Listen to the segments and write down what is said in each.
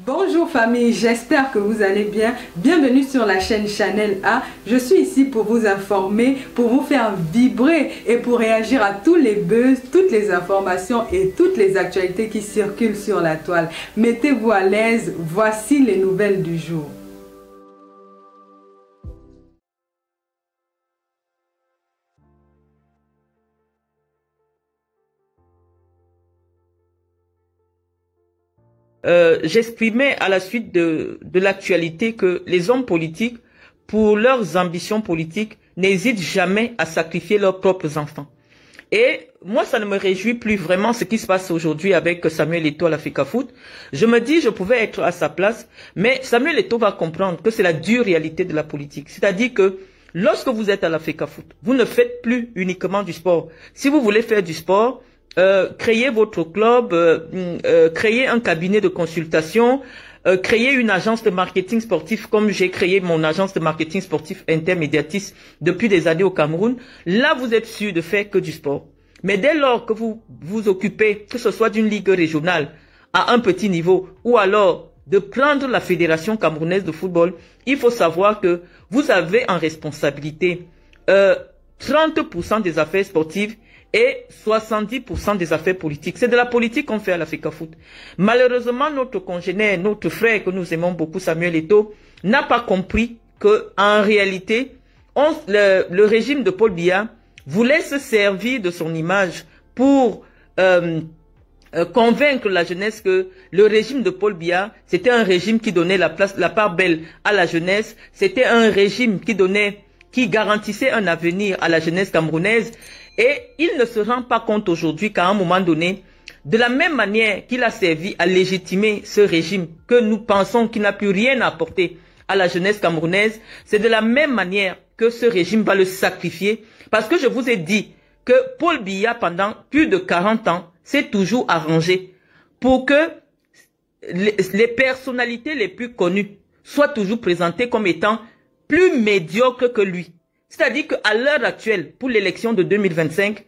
Bonjour famille, j'espère que vous allez bien. Bienvenue sur la chaîne Channel A. Je suis ici pour vous informer, pour vous faire vibrer et pour réagir à tous les buzz, toutes les informations et toutes les actualités qui circulent sur la toile. Mettez-vous à l'aise, voici les nouvelles du jour. J'exprimais à la suite de l'actualité que les hommes politiques, pour leurs ambitions politiques, n'hésitent jamais à sacrifier leurs propres enfants. Et moi, ça ne me réjouit plus vraiment ce qui se passe aujourd'hui avec Samuel Eto'o à l'Africafoot. Je me dis, je pouvais être à sa place, mais Samuel Eto'o va comprendre que c'est la dure réalité de la politique. C'est-à-dire que lorsque vous êtes à l'Africafoot, vous ne faites plus uniquement du sport. Si vous voulez faire du sport, créez votre club, créez un cabinet de consultation, créez une agence de marketing sportif comme j'ai créé mon agence de marketing sportif intermédiatiste depuis des années au Cameroun. Là, vous êtes sûr de faire que du sport. Mais dès lors que vous vous occupez, que ce soit d'une ligue régionale à un petit niveau ou alors de prendre la Fédération camerounaise de football, il faut savoir que vous avez en responsabilité 30% des affaires sportives et 70% des affaires politiques. C'est de la politique qu'on fait à l'Africafoot. Malheureusement, notre congénère, notre frère que nous aimons beaucoup, Samuel Eto'o, n'a pas compris que, en réalité, le régime de Paul Biya voulait se servir de son image pour convaincre la jeunesse que le régime de Paul Biya, c'était un régime qui donnait la part belle à la jeunesse, c'était un régime qui garantissait un avenir à la jeunesse camerounaise. Et il ne se rend pas compte aujourd'hui qu'à un moment donné, de la même manière qu'il a servi à légitimer ce régime que nous pensons qu'il n'a plus rien à apporter à la jeunesse camerounaise, c'est de la même manière que ce régime va le sacrifier. Parce que je vous ai dit que Paul Biya, pendant plus de 40 ans, s'est toujours arrangé pour que les personnalités les plus connues soient toujours présentées comme étant plus médiocres que lui. C'est-à-dire qu'à l'heure actuelle, pour l'élection de 2025,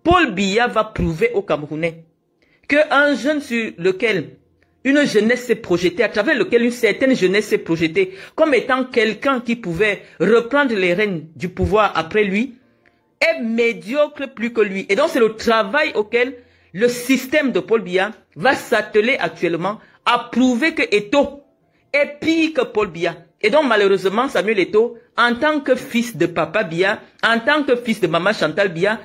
Paul Biya va prouver aux Camerounais qu'un jeune sur lequel une jeunesse s'est projetée, à travers lequel une certaine jeunesse s'est projetée, comme étant quelqu'un qui pouvait reprendre les rênes du pouvoir après lui, est médiocre plus que lui. Et donc c'est le travail auquel le système de Paul Biya va s'atteler actuellement à prouver que Eto'o est pire que Paul Biya. Et donc malheureusement, Samuel Eto'o, en tant que fils de Papa Biya, en tant que fils de Maman Chantal Biya,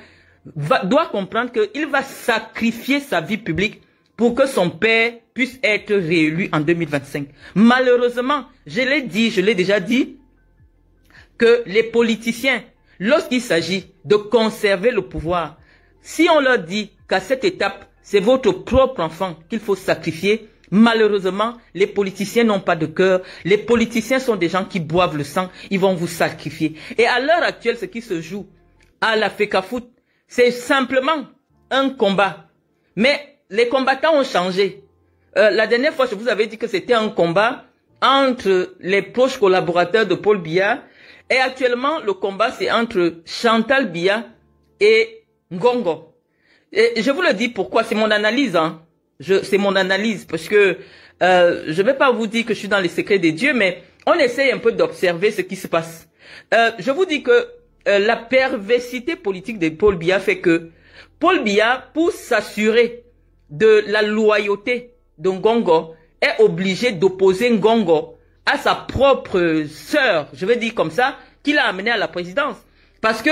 doit comprendre qu'il va sacrifier sa vie publique pour que son père puisse être réélu en 2025. Malheureusement, je l'ai déjà dit, que les politiciens, lorsqu'il s'agit de conserver le pouvoir, si on leur dit qu'à cette étape, c'est votre propre enfant qu'il faut sacrifier, malheureusement, les politiciens n'ont pas de cœur. Les politiciens sont des gens qui boivent le sang. Ils vont vous sacrifier. Et à l'heure actuelle, ce qui se joue à l'Africafoot, c'est simplement un combat. Mais les combattants ont changé. La dernière fois, je vous avais dit que c'était un combat entre les proches collaborateurs de Paul Biya. Et actuellement, le combat, c'est entre Chantal Biya et Ngongo. Et je vous le dis pourquoi. C'est mon analyse, hein. C'est mon analyse parce que je vais pas vous dire que je suis dans les secrets des dieux, mais on essaye un peu d'observer ce qui se passe. Je vous dis que la perversité politique de Paul Biya fait que Paul Biya, pour s'assurer de la loyauté de Ngongo, est obligé d'opposer Ngongo à sa propre sœur, je vais dire comme ça, qu'il a amené à la présidence. Parce que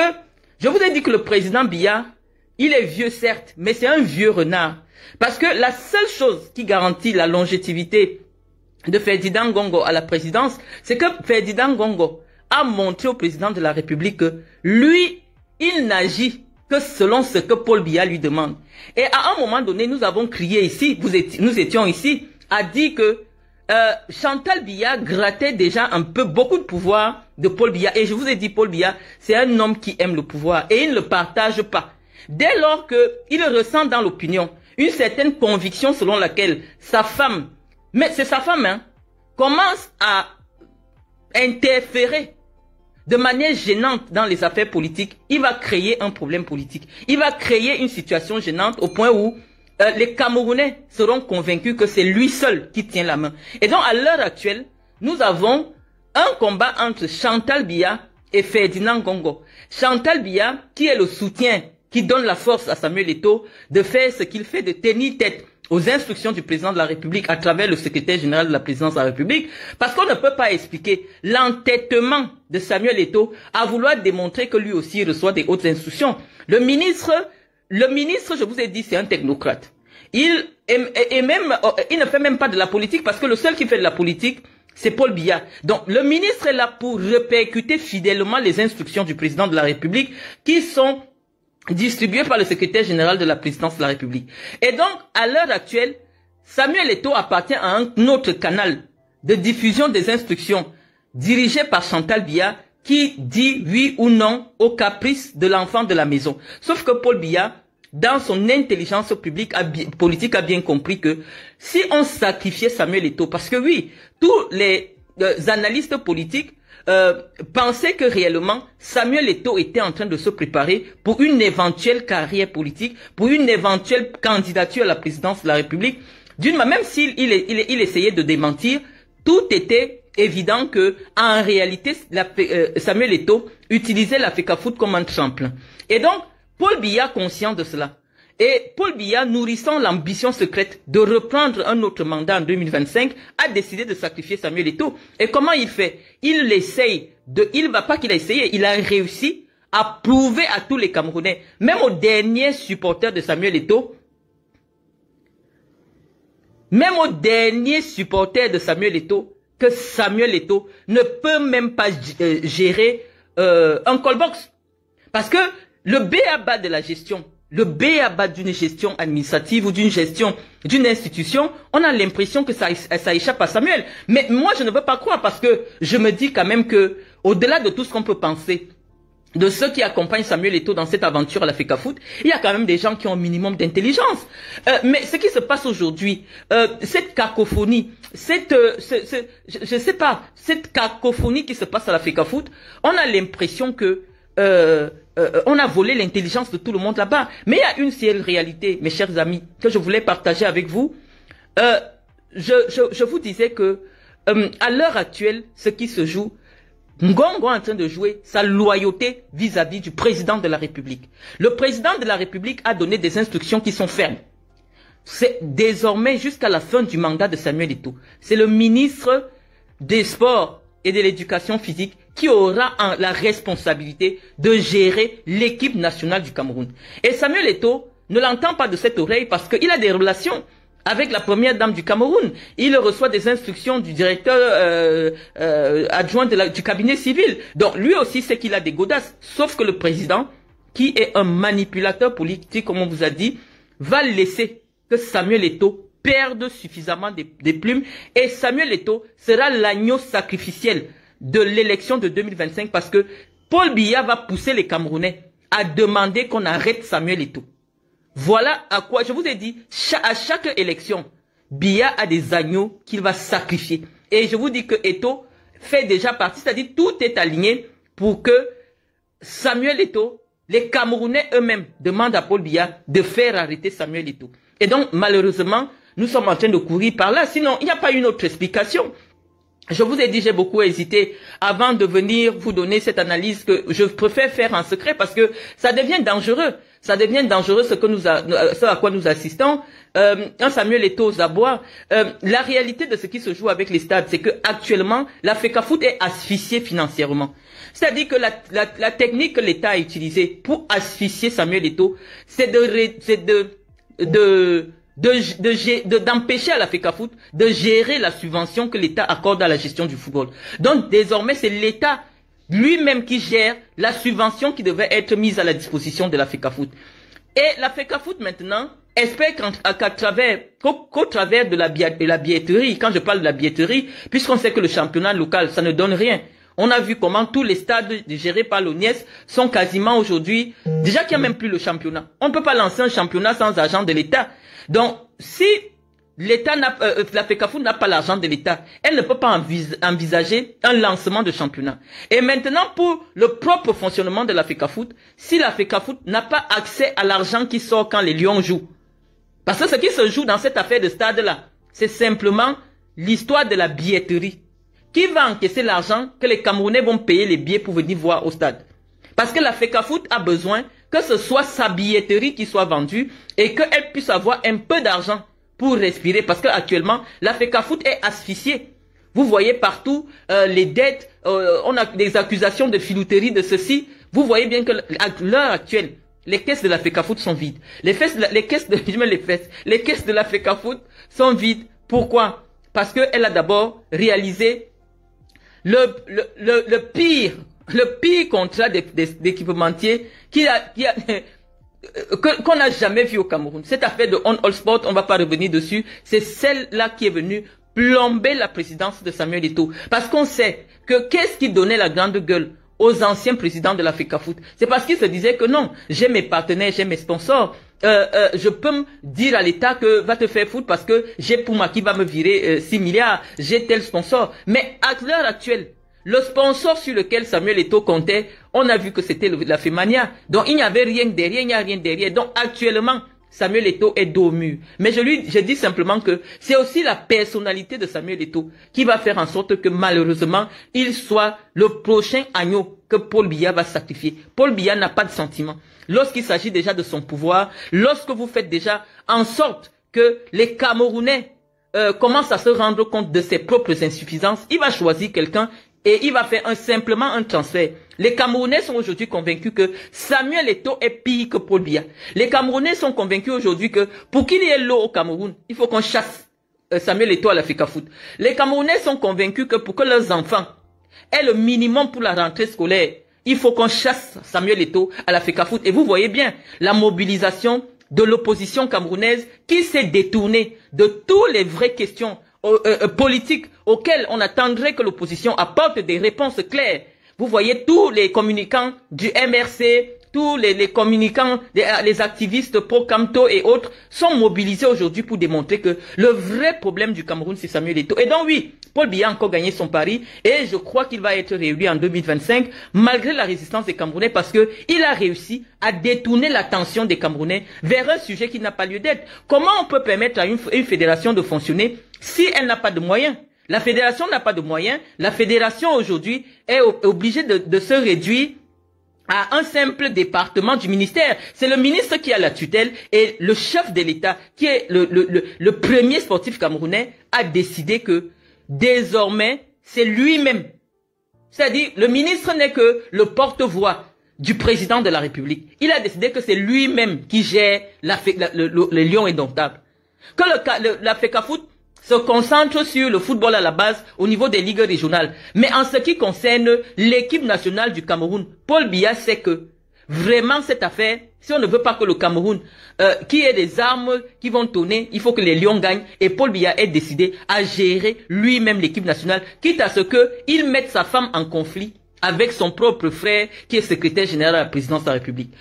je vous ai dit que le président Biya, il est vieux certes, mais c'est un vieux renard. Parce que la seule chose qui garantit la longévité de Ferdinand Ngongo à la présidence, c'est que Ferdinand Ngongo a montré au président de la République que lui, il n'agit que selon ce que Paul Biya lui demande. Et à un moment donné, nous avons crié ici, nous étions ici, à dire que Chantal Biya grattait déjà un peu beaucoup de pouvoir de Paul Biya. Et je vous ai dit, Paul Biya, c'est un homme qui aime le pouvoir et il ne le partage pas. Dès lors qu'il ressent dans l'opinion une certaine conviction selon laquelle sa femme, mais c'est sa femme, hein, commence à interférer de manière gênante dans les affaires politiques, il va créer un problème politique. Il va créer une situation gênante au point où les Camerounais seront convaincus que c'est lui seul qui tient la main. Et donc, à l'heure actuelle, nous avons un combat entre Chantal Biya et Ferdinand Gongo. Chantal Biya, qui est le soutien, qui donne la force à Samuel Eto'o de faire ce qu'il fait, de tenir tête aux instructions du président de la République à travers le secrétaire général de la présidence de la République, parce qu'on ne peut pas expliquer l'entêtement de Samuel Eto'o à vouloir démontrer que lui aussi reçoit des hautes instructions. Le ministre, je vous ai dit, c'est un technocrate. Il ne fait même pas de la politique, parce que le seul qui fait de la politique, c'est Paul Biya. Donc, le ministre est là pour répercuter fidèlement les instructions du président de la République qui sont distribuées par le secrétaire général de la présidence de la République. Et donc, à l'heure actuelle, Samuel Eto'o appartient à un autre canal de diffusion des instructions dirigé par Chantal Biya qui dit oui ou non aux caprices de l'enfant de la maison. Sauf que Paul Biya, dans son intelligence politique, a bien compris que si on sacrifiait Samuel Eto'o, parce que oui, tous les analystes politiques pensaient que réellement Samuel Eto'o était en train de se préparer pour une éventuelle carrière politique, pour une éventuelle candidature à la présidence de la République. Même s'il il essayait de démentir, tout était évident que en réalité Samuel Eto'o utilisait la FECAFOOT comme un tremplin. Et donc Paul Biya, conscient de cela, et Paul Biya, nourrissant l'ambition secrète de reprendre un autre mandat en 2025, a décidé de sacrifier Samuel Eto'o. Et comment il fait? Il va pas qu'il a essayé, il a réussi à prouver à tous les Camerounais, même aux derniers supporters de Samuel Eto'o, que Samuel Eto'o ne peut même pas gérer un callbox. Parce que le b.a.-ba de la gestion, le b.a.-ba d'une gestion administrative ou d'une gestion d'une institution, on a l'impression que ça échappe à Samuel. Mais moi, je ne veux pas croire parce que je me dis quand même que, au-delà de tout ce qu'on peut penser, de ceux qui accompagnent Samuel Eto'o dans cette aventure à la FECAFOOT, il y a quand même des gens qui ont un minimum d'intelligence. Mais ce qui se passe aujourd'hui, cette cacophonie, je sais pas, cette cacophonie qui se passe à la FECAFOOT, on a l'impression que on a volé l'intelligence de tout le monde là-bas. Mais il y a une seule réalité, mes chers amis, que je voulais partager avec vous. Je vous disais que à l'heure actuelle, ce qui se joue, Ngongo est en train de jouer sa loyauté vis-à-vis du président de la République. Le président de la République a donné des instructions qui sont fermes. C'est désormais jusqu'à la fin du mandat de Samuel Eto'o. C'est le ministre des Sports et de l'Éducation physique qui aura la responsabilité de gérer l'équipe nationale du Cameroun. Et Samuel Eto'o ne l'entend pas de cette oreille parce qu'il a des relations avec la première dame du Cameroun. Il reçoit des instructions du directeur adjoint du cabinet civil. Donc lui aussi sait qu'il a des godasses. Sauf que le président, qui est un manipulateur politique, comme on vous a dit, va laisser que Samuel Eto'o perde suffisamment des plumes. Et Samuel Eto'o sera l'agneau sacrificiel de l'élection de 2025 parce que Paul Biya va pousser les Camerounais à demander qu'on arrête Samuel Eto'o. Voilà à quoi, je vous ai dit, à chaque élection, Biya a des agneaux qu'il va sacrifier. Et je vous dis que Eto'o fait déjà partie, c'est-à-dire tout est aligné pour que Samuel Eto'o, les Camerounais eux-mêmes demandent à Paul Biya de faire arrêter Samuel Eto'o. Et donc, malheureusement, nous sommes en train de courir par là. Sinon, il n'y a pas une autre explication. Je vous ai dit, j'ai beaucoup hésité avant de venir vous donner cette analyse que je préfère faire en secret parce que ça devient dangereux. Ça devient dangereux ce à quoi nous assistons. Un Samuel Eto'o aux abois. La réalité de ce qui se joue avec les stades, c'est que actuellement, la FECAFOOT est asphyxiée financièrement. C'est-à-dire que la technique que l'État a utilisée pour asphyxier Samuel Eto'o, c'est d'empêcher à la FECAFOOT de gérer la subvention que l'État accorde à la gestion du football. Donc désormais, c'est l'État lui-même qui gère la subvention qui devait être mise à la disposition de la FECAFOOT. Et la FECAFOOT maintenant espère qu'au travers de la billetterie, quand je parle de la billetterie, puisqu'on sait que le championnat local, ça ne donne rien. On a vu comment tous les stades gérés par l'ONIES sont quasiment aujourd'hui, déjà qu'il n'y a même plus le championnat. On ne peut pas lancer un championnat sans argent de l'État. Donc, si la FECAFOOT n'a pas l'argent de l'État, elle ne peut pas envisager un lancement de championnat. Et maintenant, pour le propre fonctionnement de la FECAFOOT, si la FECAFOOT n'a pas accès à l'argent qui sort quand les Lions jouent, Parce que ce qui se joue dans cette affaire de stade-là, c'est simplement l'histoire de la billetterie. Qui va encaisser l'argent que les Camerounais vont payer les billets pour venir voir au stade? Parce que la FECAFOOT a besoin que ce soit sa billetterie qui soit vendue et qu'elle puisse avoir un peu d'argent pour respirer. Parce qu'actuellement, la FECAFOOT est asphyxiée. Vous voyez partout les dettes, on a des accusations de filouterie, de ceci. Vous voyez bien que à l'heure actuelle, les caisses de la FECAFOOT sont vides. Les caisses de la FECAFOOT sont vides. Pourquoi? Parce qu'elle a d'abord réalisé le pire contrat d'équipementier qu'on n'a jamais vu au Cameroun. Cette affaire de On All Sport, on ne va pas revenir dessus. C'est celle-là qui est venue plomber la présidence de Samuel Eto'o. Parce qu'on sait que qu'est-ce qui donnait la grande gueule aux anciens présidents de la FECAFOOT? C'est parce qu'ils se disaient que non, j'ai mes partenaires, j'ai mes sponsors. Je peux me dire à l'État que va te faire foutre parce que j'ai Puma qui va me virer 6 milliards, j'ai tel sponsor. Mais à l'heure actuelle, le sponsor sur lequel Samuel Eto'o comptait, on a vu que c'était la Femania. Donc il n'y avait rien derrière, il n'y a rien derrière. Donc actuellement, Samuel Eto'o est dos au mur. Mais je dis simplement que c'est aussi la personnalité de Samuel Eto'o qui va faire en sorte que malheureusement, il soit le prochain agneau que Paul Biya va sacrifier. Paul Biya n'a pas de sentiment. Lorsqu'il s'agit déjà de son pouvoir, lorsque vous faites déjà en sorte que les Camerounais commencent à se rendre compte de ses propres insuffisances, il va choisir quelqu'un et il va faire simplement un transfert. Les Camerounais sont aujourd'hui convaincus que Samuel Eto'o est pire que Paul Biya. Les Camerounais sont convaincus aujourd'hui que pour qu'il y ait l'eau au Cameroun, il faut qu'on chasse Samuel Eto'o à la FECAFOOT. Les Camerounais sont convaincus que pour que leurs enfants aient le minimum pour la rentrée scolaire, il faut qu'on chasse Samuel Eto'o à la FECAFOOT. Et vous voyez bien la mobilisation de l'opposition camerounaise qui s'est détournée de toutes les vraies questions politiques auxquelles on attendrait que l'opposition apporte des réponses claires. Vous voyez tous les communicants du MRC, tous les communicants, les activistes pro-Camto et autres sont mobilisés aujourd'hui pour démontrer que le vrai problème du Cameroun, c'est Samuel Eto'o. Et donc oui, Paul Biya a encore gagné son pari et je crois qu'il va être réélu en 2025 malgré la résistance des Camerounais parce que il a réussi à détourner l'attention des Camerounais vers un sujet qui n'a pas lieu d'être. Comment on peut permettre à une fédération de fonctionner si elle n'a pas de moyens? La fédération n'a pas de moyens. La fédération aujourd'hui est obligée de se réduire à un simple département du ministère. C'est le ministre qui a la tutelle et le chef de l'État, qui est le premier sportif camerounais, a décidé que désormais, c'est lui-même. C'est-à-dire, le ministre n'est que le porte-voix du président de la République. Il a décidé que c'est lui-même qui gère les lions indomptables. Que la FECAFOOT se concentre sur le football à la base au niveau des ligues régionales. Mais en ce qui concerne l'équipe nationale du Cameroun, Paul Biya sait que vraiment cette affaire, si on ne veut pas que le Cameroun, qui ait des armes qui vont tourner, il faut que les Lions gagnent. Et Paul Biya est décidé à gérer lui-même l'équipe nationale, quitte à ce qu'il mette sa femme en conflit avec son propre frère qui est secrétaire général à la présidence de la République.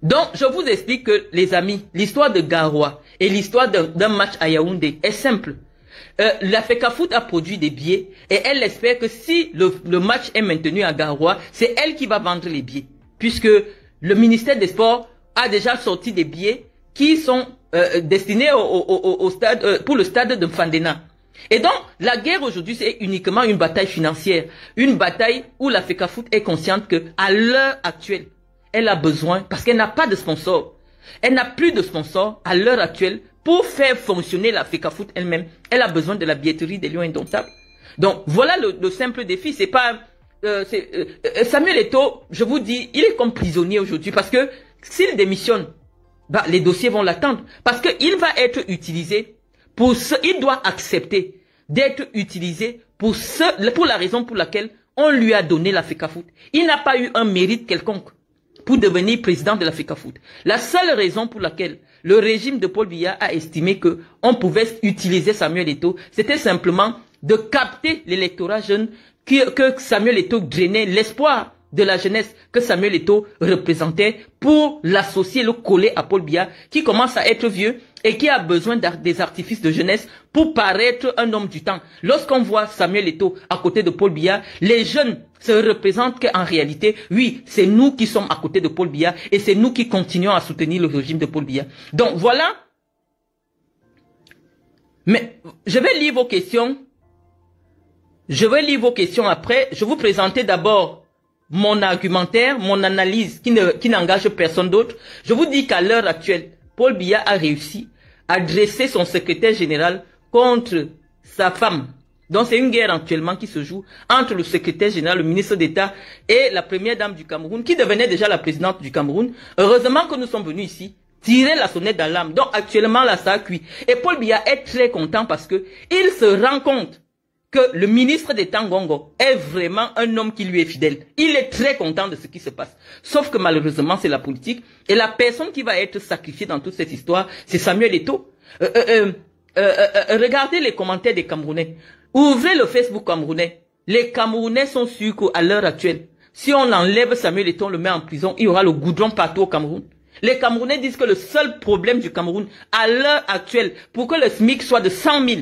Donc je vous explique que, les amis, l'histoire de Garoua et l'histoire d'un match à Yaoundé est simple. La FECAFOOT a produit des billets et elle espère que si le match est maintenu à Garoua, c'est elle qui va vendre les billets. Puisque le ministère des Sports a déjà sorti des billets qui sont destinés au stade, pour le stade de Fandena. Et donc, la guerre aujourd'hui, c'est uniquement une bataille financière. Une bataille où la FECAFOOT est consciente que, à l'heure actuelle, elle a besoin, parce qu'elle n'a pas de sponsor. Elle n'a plus de sponsor à l'heure actuelle pour faire fonctionner la FECAFOOT elle-même. Elle a besoin de la billetterie des Lions indomptables. Donc, voilà le simple défi. C'est pas... Samuel Eto'o, je vous dis, il est comme prisonnier aujourd'hui parce que s'il démissionne, les dossiers vont l'attendre. Parce qu'il va être utilisé il doit accepter d'être utilisé pour la raison pour laquelle on lui a donné la FECAFOOT. Il n'a pas eu un mérite quelconque pour devenir président de la FECAFOOT. La seule raison pour laquelle le régime de Paul Biya a estimé que on pouvait utiliser Samuel Eto'o, c'était simplement de capter l'électorat jeune que Samuel Eto'o drainait, l'espoir de la jeunesse que Samuel Eto'o représentait pour l'associer, le coller à Paul Biya, qui commence à être vieux et qui a besoin des artifices de jeunesse pour paraître un homme du temps. Lorsqu'on voit Samuel Eto'o à côté de Paul Biya, les jeunes se représentent qu'en réalité, oui, c'est nous qui sommes à côté de Paul Biya et c'est nous qui continuons à soutenir le régime de Paul Biya. Donc voilà. Mais je vais lire vos questions. Je vais lire vos questions après. Je vais vous présenter d'abord mon argumentaire, mon analyse qui n'engage personne d'autre. Je vous dis qu'à l'heure actuelle, Paul Biya a réussi à dresser son secrétaire général contre sa femme. Donc c'est une guerre actuellement qui se joue entre le secrétaire général, le ministre d'État et la première dame du Cameroun, qui devenait déjà la présidente du Cameroun. Heureusement que nous sommes venus ici tirer la sonnette d'alarme. Donc actuellement là ça a cuit. Et Paul Biya est très content parce que il se rend compte que le ministre d'État Ngongo est vraiment un homme qui lui est fidèle. Il est très content de ce qui se passe. Sauf que malheureusement, c'est la politique. Et la personne qui va être sacrifiée dans toute cette histoire, c'est Samuel Eto'o. Regardez les commentaires des Camerounais. Ouvrez le Facebook camerounais. Les Camerounais sont sûrs qu'à l'heure actuelle, si on enlève Samuel Eto'o, on le met en prison, il y aura le goudron partout au Cameroun. Les Camerounais disent que le seul problème du Cameroun, à l'heure actuelle, pour que le SMIC soit de 100 000,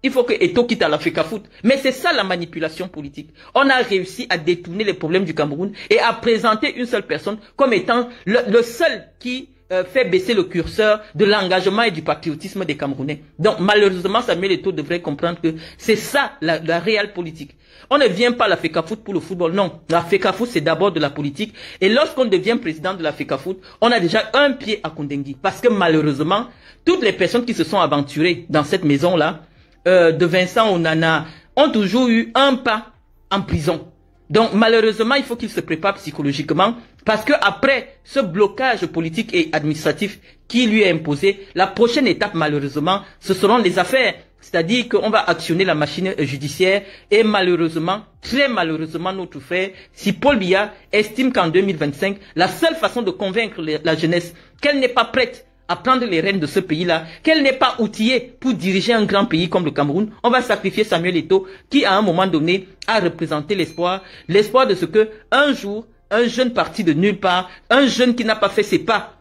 il faut que Eto'o quitte à l'Africafoot. Mais c'est ça la manipulation politique. On a réussi à détourner les problèmes du Cameroun et à présenter une seule personne comme étant le seul qui fait baisser le curseur de l'engagement et du patriotisme des Camerounais. Donc malheureusement, Samuel Eto'o devrait comprendre que c'est ça la réelle politique. On ne vient pas à l'Africafoot pour le football, non. L'Africafoot, c'est d'abord de la politique. Et lorsqu'on devient président de l'Africafoot, on a déjà un pied à Kondengui. Parce que malheureusement, toutes les personnes qui se sont aventurées dans cette maison-là, de Vincent Onana, ont toujours eu un pas en prison. Donc malheureusement, il faut qu'il se prépare psychologiquement parce que après ce blocage politique et administratif qui lui est imposé, la prochaine étape malheureusement, ce seront les affaires. C'est-à-dire qu'on va actionner la machine judiciaire et malheureusement, très malheureusement, notre frère, si Paul Biya estime qu'en 2025, la seule façon de convaincre la jeunesse qu'elle n'est pas prête à prendre les rênes de ce pays-là, qu'elle n'est pas outillée pour diriger un grand pays comme le Cameroun, on va sacrifier Samuel Eto'o qui, à un moment donné, a représenté l'espoir de ce que, un jour, un jeune parti de nulle part, un jeune qui n'a pas fait ses pas,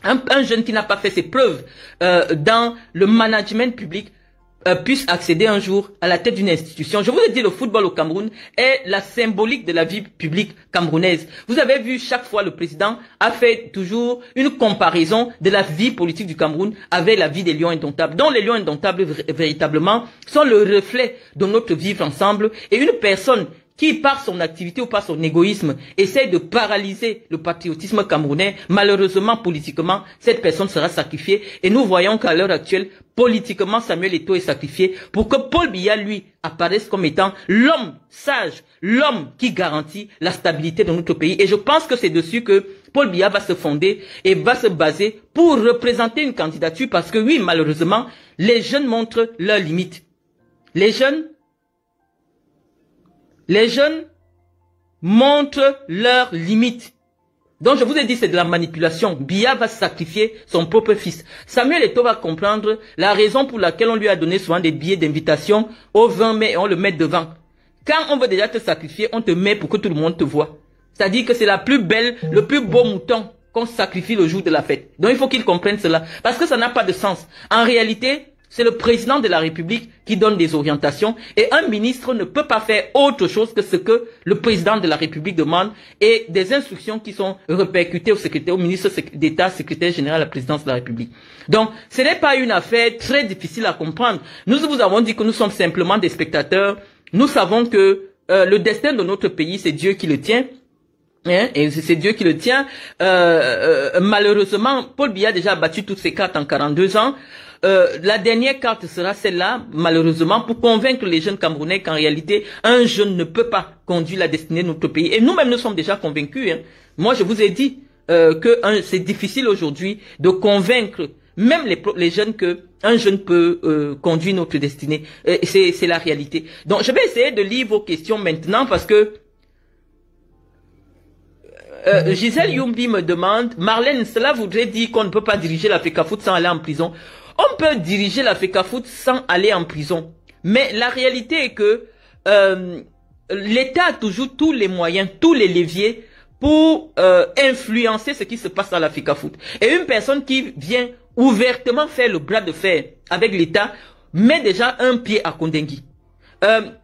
un jeune qui n'a pas fait ses preuves dans le management public, puisse accéder un jour à la tête d'une institution. Je vous ai dit, le football au Cameroun est la symbolique de la vie publique camerounaise. Vous avez vu, chaque fois, le président a fait toujours une comparaison de la vie politique du Cameroun avec la vie des Lions Indomptables. Donc, les Lions Indomptables, véritablement, sont le reflet de notre vivre ensemble. Et une personne qui, par son activité ou par son égoïsme, essaie de paralyser le patriotisme camerounais, malheureusement, politiquement, cette personne sera sacrifiée. Et nous voyons qu'à l'heure actuelle, politiquement, Samuel Eto'o est sacrifié pour que Paul Biya, lui, apparaisse comme étant l'homme sage, l'homme qui garantit la stabilité de notre pays. Et je pense que c'est dessus que Paul Biya va se fonder et va se baser pour représenter une candidature parce que oui, malheureusement, les jeunes montrent leurs limites. Les jeunes montrent leurs limites. Donc je vous ai dit, c'est de la manipulation. Biya va sacrifier son propre fils. Samuel Eto'o va comprendre la raison pour laquelle on lui a donné souvent des billets d'invitation au 20 mai et on le met devant. Quand on veut déjà te sacrifier, on te met pour que tout le monde te voit. C'est-à-dire que c'est la plus belle, le plus beau mouton qu'on sacrifie le jour de la fête. Donc il faut qu'ils comprennent cela. Parce que ça n'a pas de sens. En réalité, c'est le président de la République qui donne des orientations et un ministre ne peut pas faire autre chose que ce que le président de la République demande et des instructions qui sont répercutées au ministre d'État, secrétaire général à la présidence de la République. Donc, ce n'est pas une affaire très difficile à comprendre. Nous vous avons dit que nous sommes simplement des spectateurs. Nous savons que le destin de notre pays, c'est Dieu qui le tient. Et c'est Dieu qui le tient. Malheureusement, Paul Biya a déjà battu toutes ses cartes en 42 ans. La dernière carte sera celle-là, malheureusement, pour convaincre les jeunes Camerounais qu'en réalité, un jeune ne peut pas conduire la destinée de notre pays. Et nous-mêmes, nous sommes déjà convaincus. Moi, je vous ai dit que c'est difficile aujourd'hui de convaincre même les jeunes que un jeune peut conduire notre destinée. C'est la réalité. Donc, je vais essayer de lire vos questions maintenant parce que Gisèle Youmbi me demande, Marlène, cela voudrait dire qu'on ne peut pas diriger l'Africafoot sans aller en prison. On peut diriger l'Africafoot sans aller en prison. Mais la réalité est que l'État a toujours tous les moyens, tous les leviers pour influencer ce qui se passe dans l'Africafoot. Et une personne qui vient ouvertement faire le bras de fer avec l'État, met déjà un pied à Kondengui.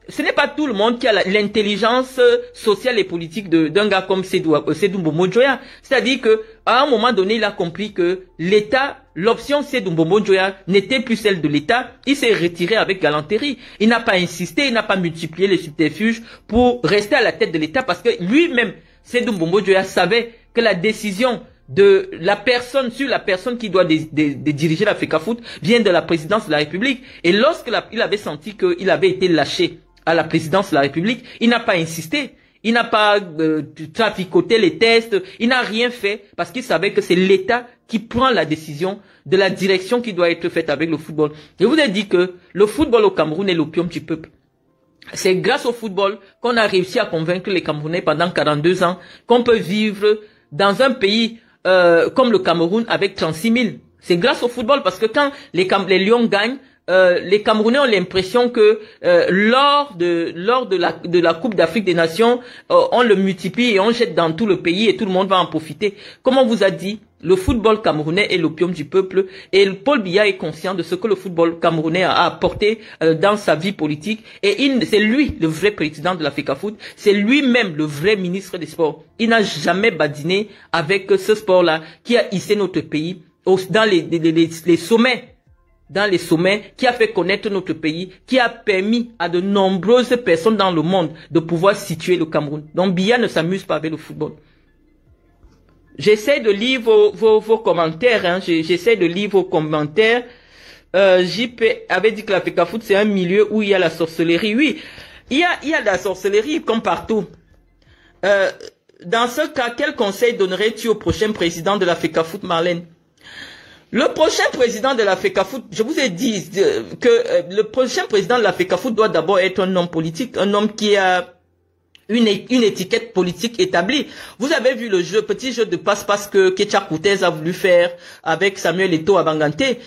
Ce n'est pas tout le monde qui a l'intelligence sociale et politique d'un gars comme Sédou Mbombo Njoya. C'est-à-dire que à un moment donné, il a compris que l'État, l'option Sédou Mbombo Njoya n'était plus celle de l'État. Il s'est retiré avec galanterie. Il n'a pas insisté, il n'a pas multiplié les subterfuges pour rester à la tête de l'État parce que lui-même, Sédou Mbombo Njoya savait que la décision de la personne sur la personne qui doit diriger la FECAFOOT vient de la présidence de la République. Et lorsqu'il avait senti qu'il avait été lâché à la présidence de la République, il n'a pas insisté, il n'a pas traficoté les tests, il n'a rien fait parce qu'il savait que c'est l'État qui prend la décision de la direction qui doit être faite avec le football. Je vous ai dit que le football au Cameroun est l'opium du peuple. C'est grâce au football qu'on a réussi à convaincre les Camerounais pendant 42 ans qu'on peut vivre dans un pays comme le Cameroun avec 36 000. C'est grâce au football parce que quand les Lions gagnent, les Camerounais ont l'impression que lors de la Coupe d'Afrique des Nations, on le multiplie et on jette dans tout le pays et tout le monde va en profiter. Comme on vous a dit, le football camerounais est l'opium du peuple et Paul Biya est conscient de ce que le football camerounais a apporté dans sa vie politique et c'est lui le vrai président de la FECAFOOT, c'est lui-même le vrai ministre des Sports. Il n'a jamais badiné avec ce sport-là qui a hissé notre pays dans les sommets. Dans les sommets, qui a fait connaître notre pays, qui a permis à de nombreuses personnes dans le monde de pouvoir situer le Cameroun. Donc Biya ne s'amuse pas avec le football. J'essaie de lire vos commentaires, hein. J'essaie de lire vos commentaires. JP avait dit que la FECAFOOT c'est un milieu où il y a la sorcellerie. Oui, il y a de la sorcellerie comme partout. Dans ce cas, quel conseil donnerais-tu au prochain président de la FECAFOOT, Marlène? Le prochain président de la FECAFOOT, je vous ai dit que le prochain président de la FECAFOOT doit d'abord être un homme politique, un homme qui a une étiquette politique établie. Vous avez vu le petit jeu de passe-passe que Ketcha Koutez a voulu faire avec Samuel Eto'o à Banganté.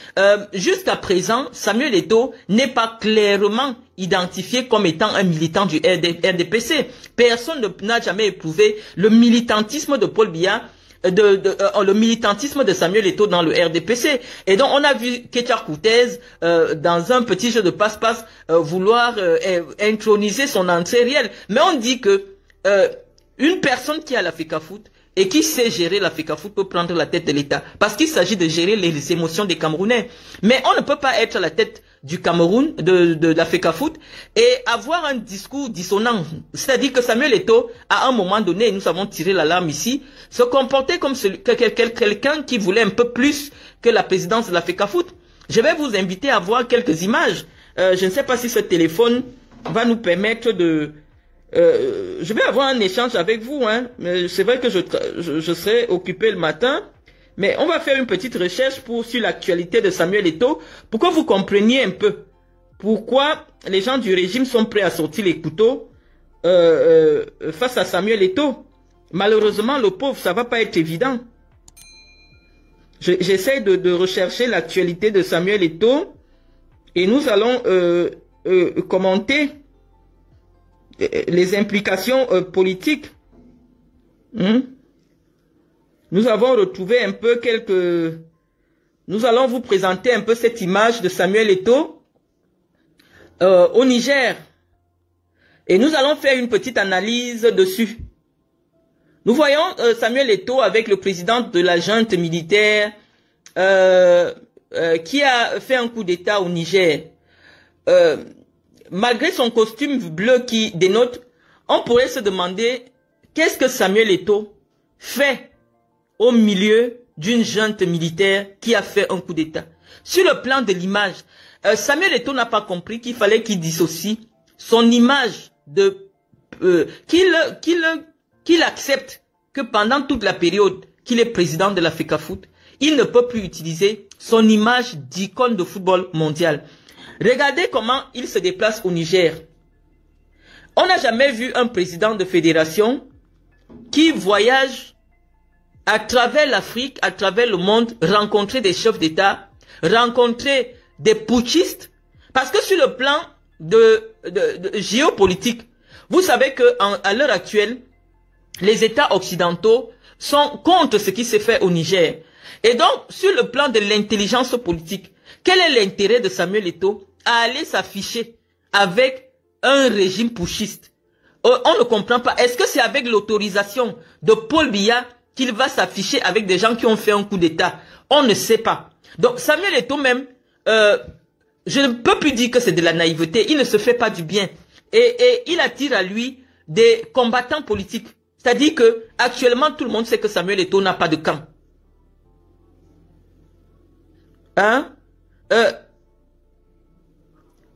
Jusqu'à présent, Samuel Eto'o n'est pas clairement identifié comme étant un militant du RDPC. Personne n'a jamais éprouvé le militantisme de Paul Biya, le militantisme de Samuel Eto'o dans le RDPC. Et donc, on a vu Ketcha Koutez, dans un petit jeu de passe-passe, vouloir introniser son entrée réelle. Mais on dit que une personne qui a la FECAFOOT et qui sait gérer la FECAFOOT peut prendre la tête de l'État. Parce qu'il s'agit de gérer les émotions des Camerounais. Mais on ne peut pas être à la tête du Cameroun, de la FECAFOOT, et avoir un discours dissonant. C'est-à-dire que Samuel Eto'o, à un moment donné, nous avons tiré l'alarme ici, se comportait comme quelqu'un qui voulait un peu plus que la présidence de la FECAFOOT. Je vais vous inviter à voir quelques images. Je ne sais pas si ce téléphone va nous permettre de... je vais avoir un échange avec vous, hein. C'est vrai que je serai occupé le matin. Mais on va faire une petite recherche sur l'actualité de Samuel Eto'o pour que vous compreniez un peu pourquoi les gens du régime sont prêts à sortir les couteaux face à Samuel Eto'o. Malheureusement, le pauvre, ça va pas être évident. J'essaie de rechercher l'actualité de Samuel Eto'o et nous allons commenter les implications politiques. Nous avons retrouvé un peu Nous allons vous présenter un peu cette image de Samuel Eto'o au Niger. Et nous allons faire une petite analyse dessus. Nous voyons Samuel Eto'o avec le président de la junte militaire qui a fait un coup d'État au Niger. Malgré son costume bleu qui dénote, on pourrait se demander qu'est-ce que Samuel Eto'o fait au milieu d'une junte militaire qui a fait un coup d'État. Sur le plan de l'image, Samuel Eto'o n'a pas compris qu'il fallait qu'il dissocie son image qu'il accepte que pendant toute la période qu'il est président de la FECAFOOT, il ne peut plus utiliser son image d'icône de football mondial. Regardez comment il se déplace au Niger. On n'a jamais vu un président de fédération qui voyage à travers l'Afrique, à travers le monde, rencontrer des chefs d'État, rencontrer des putschistes. Parce que sur le plan de géopolitique, vous savez que à l'heure actuelle, les États occidentaux sont contre ce qui s'est fait au Niger. Et donc, sur le plan de l'intelligence politique, quel est l'intérêt de Samuel Eto'o à aller s'afficher avec un régime putschiste? On ne comprend pas. Est-ce que c'est avec l'autorisation de Paul Biya qu'il va s'afficher avec des gens qui ont fait un coup d'État? On ne sait pas. Donc Samuel Eto'o même, je ne peux plus dire que c'est de la naïveté. Il ne se fait pas du bien. Et il attire à lui des combattants politiques. C'est-à-dire que actuellement tout le monde sait que Samuel Eto'o n'a pas de camp. Hein?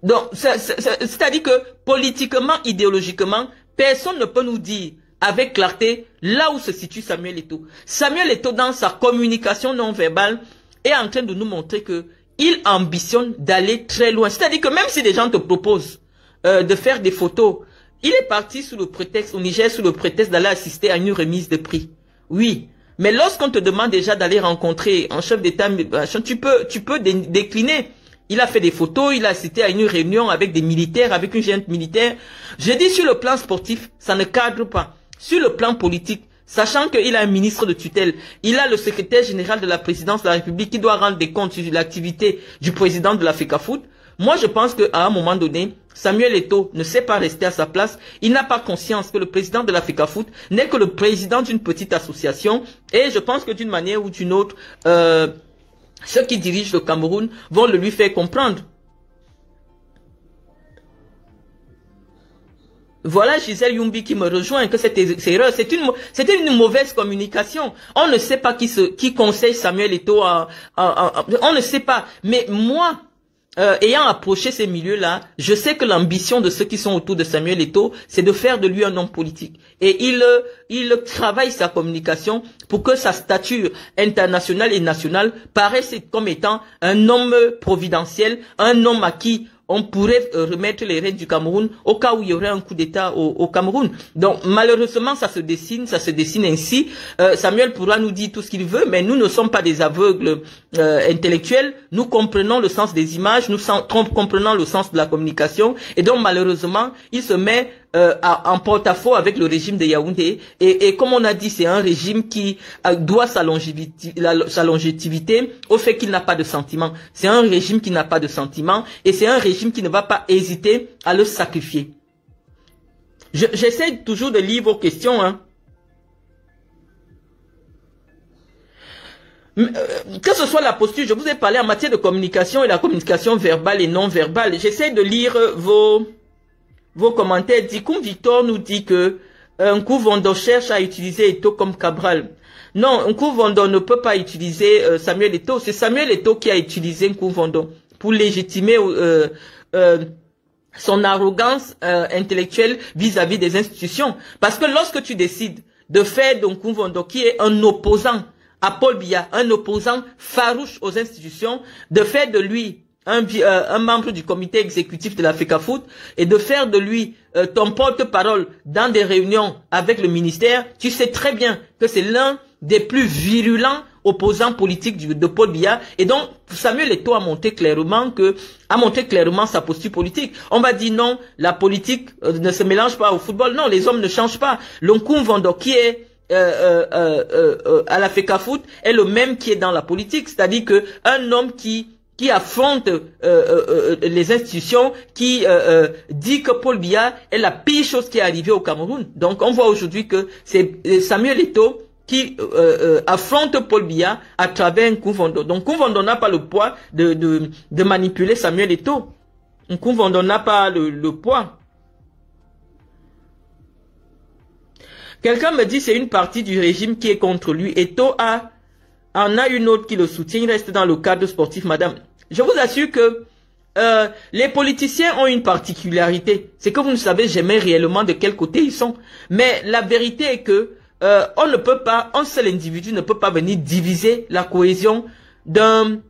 Donc, c'est-à-dire que politiquement, idéologiquement, personne ne peut nous dire avec clarté là où se situe Samuel Eto'o. Samuel Eto'o, dans sa communication non verbale, est en train de nous montrer que il ambitionne d'aller très loin. C'est-à-dire que même si des gens te proposent de faire des photos, il est parti sous le prétexte, au Niger, sous le prétexte d'aller assister à une remise de prix. Oui. Mais lorsqu'on te demande déjà d'aller rencontrer un chef d'État, tu peux décliner. Il a fait des photos, il a assisté à une réunion avec des militaires, avec une junte militaire. Je dis sur le plan sportif, ça ne cadre pas. Sur le plan politique, sachant qu'il a un ministre de tutelle, il a le secrétaire général de la présidence de la République qui doit rendre des comptes sur l'activité du président de la FECAFOOT. Moi, je pense qu'à un moment donné, Samuel Eto'o ne sait pas rester à sa place. Il n'a pas conscience que le président de la FECAFOOT n'est que le président d'une petite association. Et je pense que d'une manière ou d'une autre, ceux qui dirigent le Cameroun vont le lui faire comprendre. Voilà Gisèle Youmbi qui me rejoint, que cette erreur, c'était une mauvaise communication. On ne sait pas qui conseille Samuel Eto'o, on ne sait pas. Mais moi, ayant approché ces milieux-là, je sais que l'ambition de ceux qui sont autour de Samuel Eto'o, c'est de faire de lui un homme politique. Et il travaille sa communication pour que sa stature internationale et nationale paraisse comme étant un homme providentiel, un homme à qui on pourrait remettre les rênes du Cameroun au cas où il y aurait un coup d'État au Cameroun. Donc malheureusement ça se dessine ainsi. Samuel pourra nous dire tout ce qu'il veut, mais nous ne sommes pas des aveugles intellectuels. Nous comprenons le sens des images, nous comprenons le sens de la communication, et donc malheureusement il se met en porte-à-faux avec le régime de Yaoundé, et comme on a dit, c'est un régime qui doit sa longévité au fait qu'il n'a pas de sentiments. C'est un régime qui n'a pas de sentiments, et c'est un régime qui ne va pas hésiter à le sacrifier. J'essaie toujours de lire vos questions, hein. Que ce soit la posture, je vous ai parlé en matière de communication et la communication verbale et non verbale. J'essaie de lire vos commentaires. Dikoum Victor nous dit que Nkou-Vondo cherche à utiliser Eto'o comme Cabral. Non, Nkou-Vondo ne peut pas utiliser Samuel Eto'o. C'est Samuel Eto'o qui a utilisé Nkou-Vondo pour légitimer son arrogance intellectuelle vis-à-vis des institutions. Parce que lorsque tu décides de faire de Nkou-Vondo, qui est un opposant à Paul Biya, un opposant farouche aux institutions, de faire de lui un membre du comité exécutif de la FECAFOOT et de faire de lui ton porte-parole dans des réunions avec le ministère, tu sais très bien que c'est l'un des plus virulents opposants politiques de Paul Biya. Et donc Samuel Eto'o a montré clairement sa posture politique. On va dire non, la politique ne se mélange pas au football. Non, les hommes ne changent pas. Le Nkou-Vondo qui est à la FECAFOOT est le même qui est dans la politique, c'est-à-dire que un homme qui affronte les institutions, qui dit que Paul Biya est la pire chose qui est arrivée au Cameroun. Donc on voit aujourd'hui que c'est Samuel Eto'o qui affronte Paul Biya à travers Nkou-Vondo. Donc Nkou-Vondo n'a pas le poids de manipuler Samuel Eto'o. Nkou-Vondo n'a pas le poids. Quelqu'un me dit c'est une partie du régime qui est contre lui. Eto'o en a une autre qui le soutient. Il reste dans le cadre sportif, madame. Je vous assure que les politiciens ont une particularité. C'est que vous ne savez jamais réellement de quel côté ils sont. Mais la vérité est que on ne peut pas, un seul individu ne peut pas venir diviser la cohésion une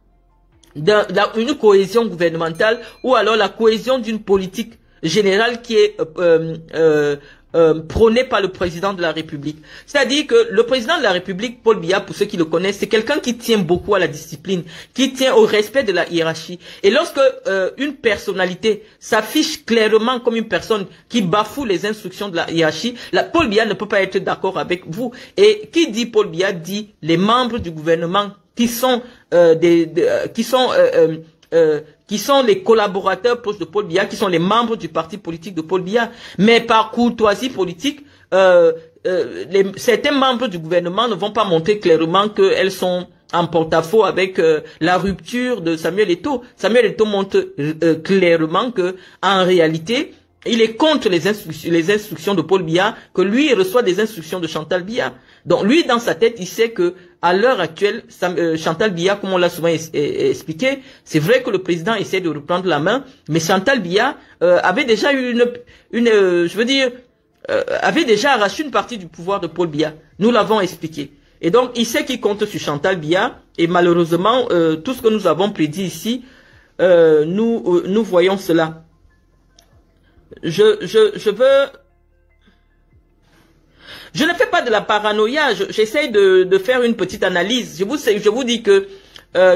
cohésion gouvernementale ou alors la cohésion d'une politique générale qui est prôné par le président de la République. C'est-à-dire que le président de la République, Paul Biya, pour ceux qui le connaissent, c'est quelqu'un qui tient beaucoup à la discipline, qui tient au respect de la hiérarchie. Et lorsque une personnalité s'affiche clairement comme une personne qui bafoue les instructions de la hiérarchie, Paul Biya ne peut pas être d'accord avec vous. Et qui dit Paul Biya dit les membres du gouvernement qui sont qui sont les collaborateurs proches de Paul Biya, qui sont les membres du parti politique de Paul Biya. Mais par courtoisie politique, certains membres du gouvernement ne vont pas montrer clairement qu'elles sont en porte-à-faux avec la rupture de Samuel Eto'o. Samuel Eto'o montre clairement que, en réalité, il est contre les instructions de Paul Biya, que lui il reçoit des instructions de Chantal Biya. Donc lui, dans sa tête, il sait que à l'heure actuelle, Chantal Biya, comme on l'a souvent expliqué, c'est vrai que le président essaie de reprendre la main, mais Chantal Biya avait déjà eu avait déjà arraché une partie du pouvoir de Paul Biya. Nous l'avons expliqué. Et donc, il sait qu'il compte sur Chantal Biya, et malheureusement, tout ce que nous avons prédit ici, nous voyons cela. Je ne fais pas de la paranoïa, j'essaye de faire une petite analyse. Je vous dis que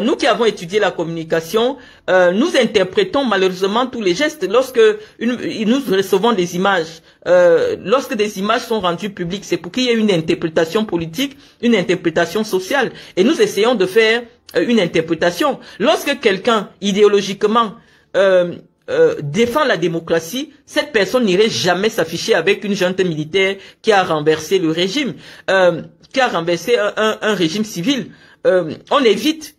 nous qui avons étudié la communication, nous interprétons malheureusement tous les gestes lorsque nous recevons des images. Lorsque des images sont rendues publiques, c'est pour qu'il y ait une interprétation politique, une interprétation sociale. Et nous essayons de faire une interprétation. Lorsque quelqu'un, idéologiquement, défend la démocratie, cette personne n'irait jamais s'afficher avec une junte militaire qui a renversé le régime, qui a renversé un régime civil. On évite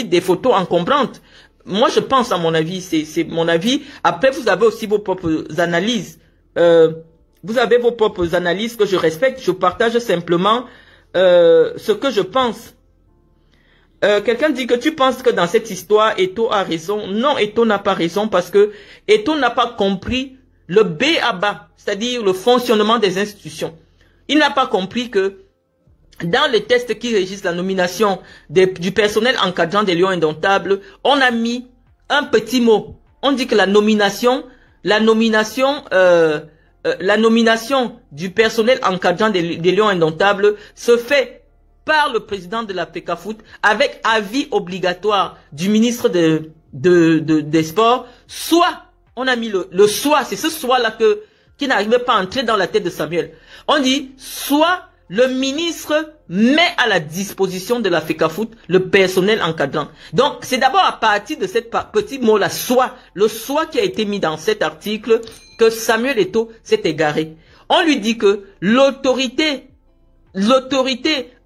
des photos encombrantes. Moi, je pense, à mon avis, c'est mon avis. Après, vous avez aussi vos propres analyses. Vous avez vos propres analyses que je respecte. Je partage simplement ce que je pense. Quelqu'un dit que tu penses que dans cette histoire, Eto'o a raison. Non, Eto'o n'a pas raison parce que Eto'o n'a pas compris le B à bas, c'est-à-dire le fonctionnement des institutions. Il n'a pas compris que dans les tests qui régissent la nomination du personnel encadrant des Lions Indomptables, on a mis un petit mot. On dit que la nomination du personnel encadrant des Lions Indomptables se fait par le président de la FECAFOOT avec avis obligatoire du ministre des Sports, soit, on a mis le soit, c'est ce soit-là qui n'arrivait pas à entrer dans la tête de Samuel. On dit, soit le ministre met à la disposition de la FECAFOOT le personnel encadrant. Donc, c'est d'abord à partir de cette petit mot-là, soit, le soit qui a été mis dans cet article, que Samuel Eto'o s'est égaré. On lui dit que l'autorité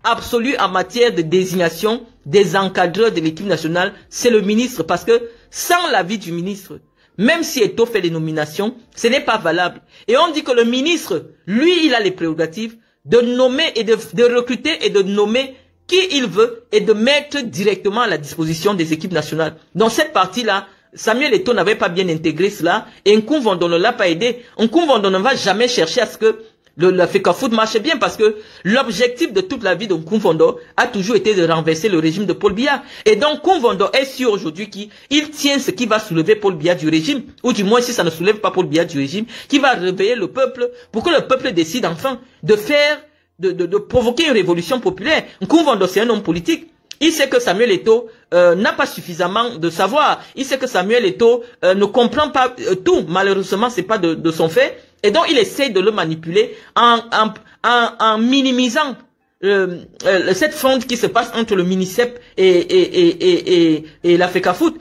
absolue en matière de désignation des encadreurs de l'équipe nationale, c'est le ministre, parce que sans l'avis du ministre, même si Eto'o fait les nominations, ce n'est pas valable. Et on dit que le ministre, lui, il a les prérogatives de nommer et de recruter et de nommer qui il veut et de mettre directement à la disposition des équipes nationales. Dans cette partie-là, Samuel Eto'o n'avait pas bien intégré cela et Nkoumvondo ne l'a pas aidé. Nkoumvondo ne va jamais chercher à ce que la FECAFOOT marche bien parce que l'objectif de toute la vie de Nkoumvondo a toujours été de renverser le régime de Paul Biya. Et donc Nkoumvondo est sûr aujourd'hui qu'il tient ce qui va soulever Paul Biya du régime, ou du moins si ça ne soulève pas Paul Biya du régime, qui va réveiller le peuple pour que le peuple décide enfin de provoquer une révolution populaire. Nkoumvondo c'est un homme politique. Il sait que Samuel Eto'o n'a pas suffisamment de savoir. Il sait que Samuel Eto'o ne comprend pas tout. Malheureusement, c'est pas de son fait. Et donc, il essaye de le manipuler en minimisant cette fronde qui se passe entre le MINICEP et la FECAFOOT.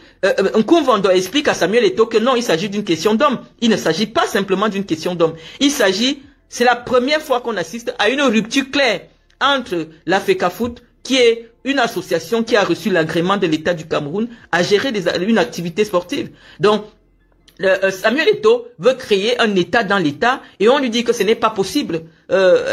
Nkoumvondo explique à Samuel Eto'o que non, il s'agit d'une question d'homme. Il ne s'agit pas simplement d'une question d'homme. C'est la première fois qu'on assiste à une rupture claire entre la FECAFOOT, qui est une association qui a reçu l'agrément de l'État du Cameroun à gérer une activité sportive. Donc, Samuel Eto'o veut créer un État dans l'État et on lui dit que ce n'est pas possible.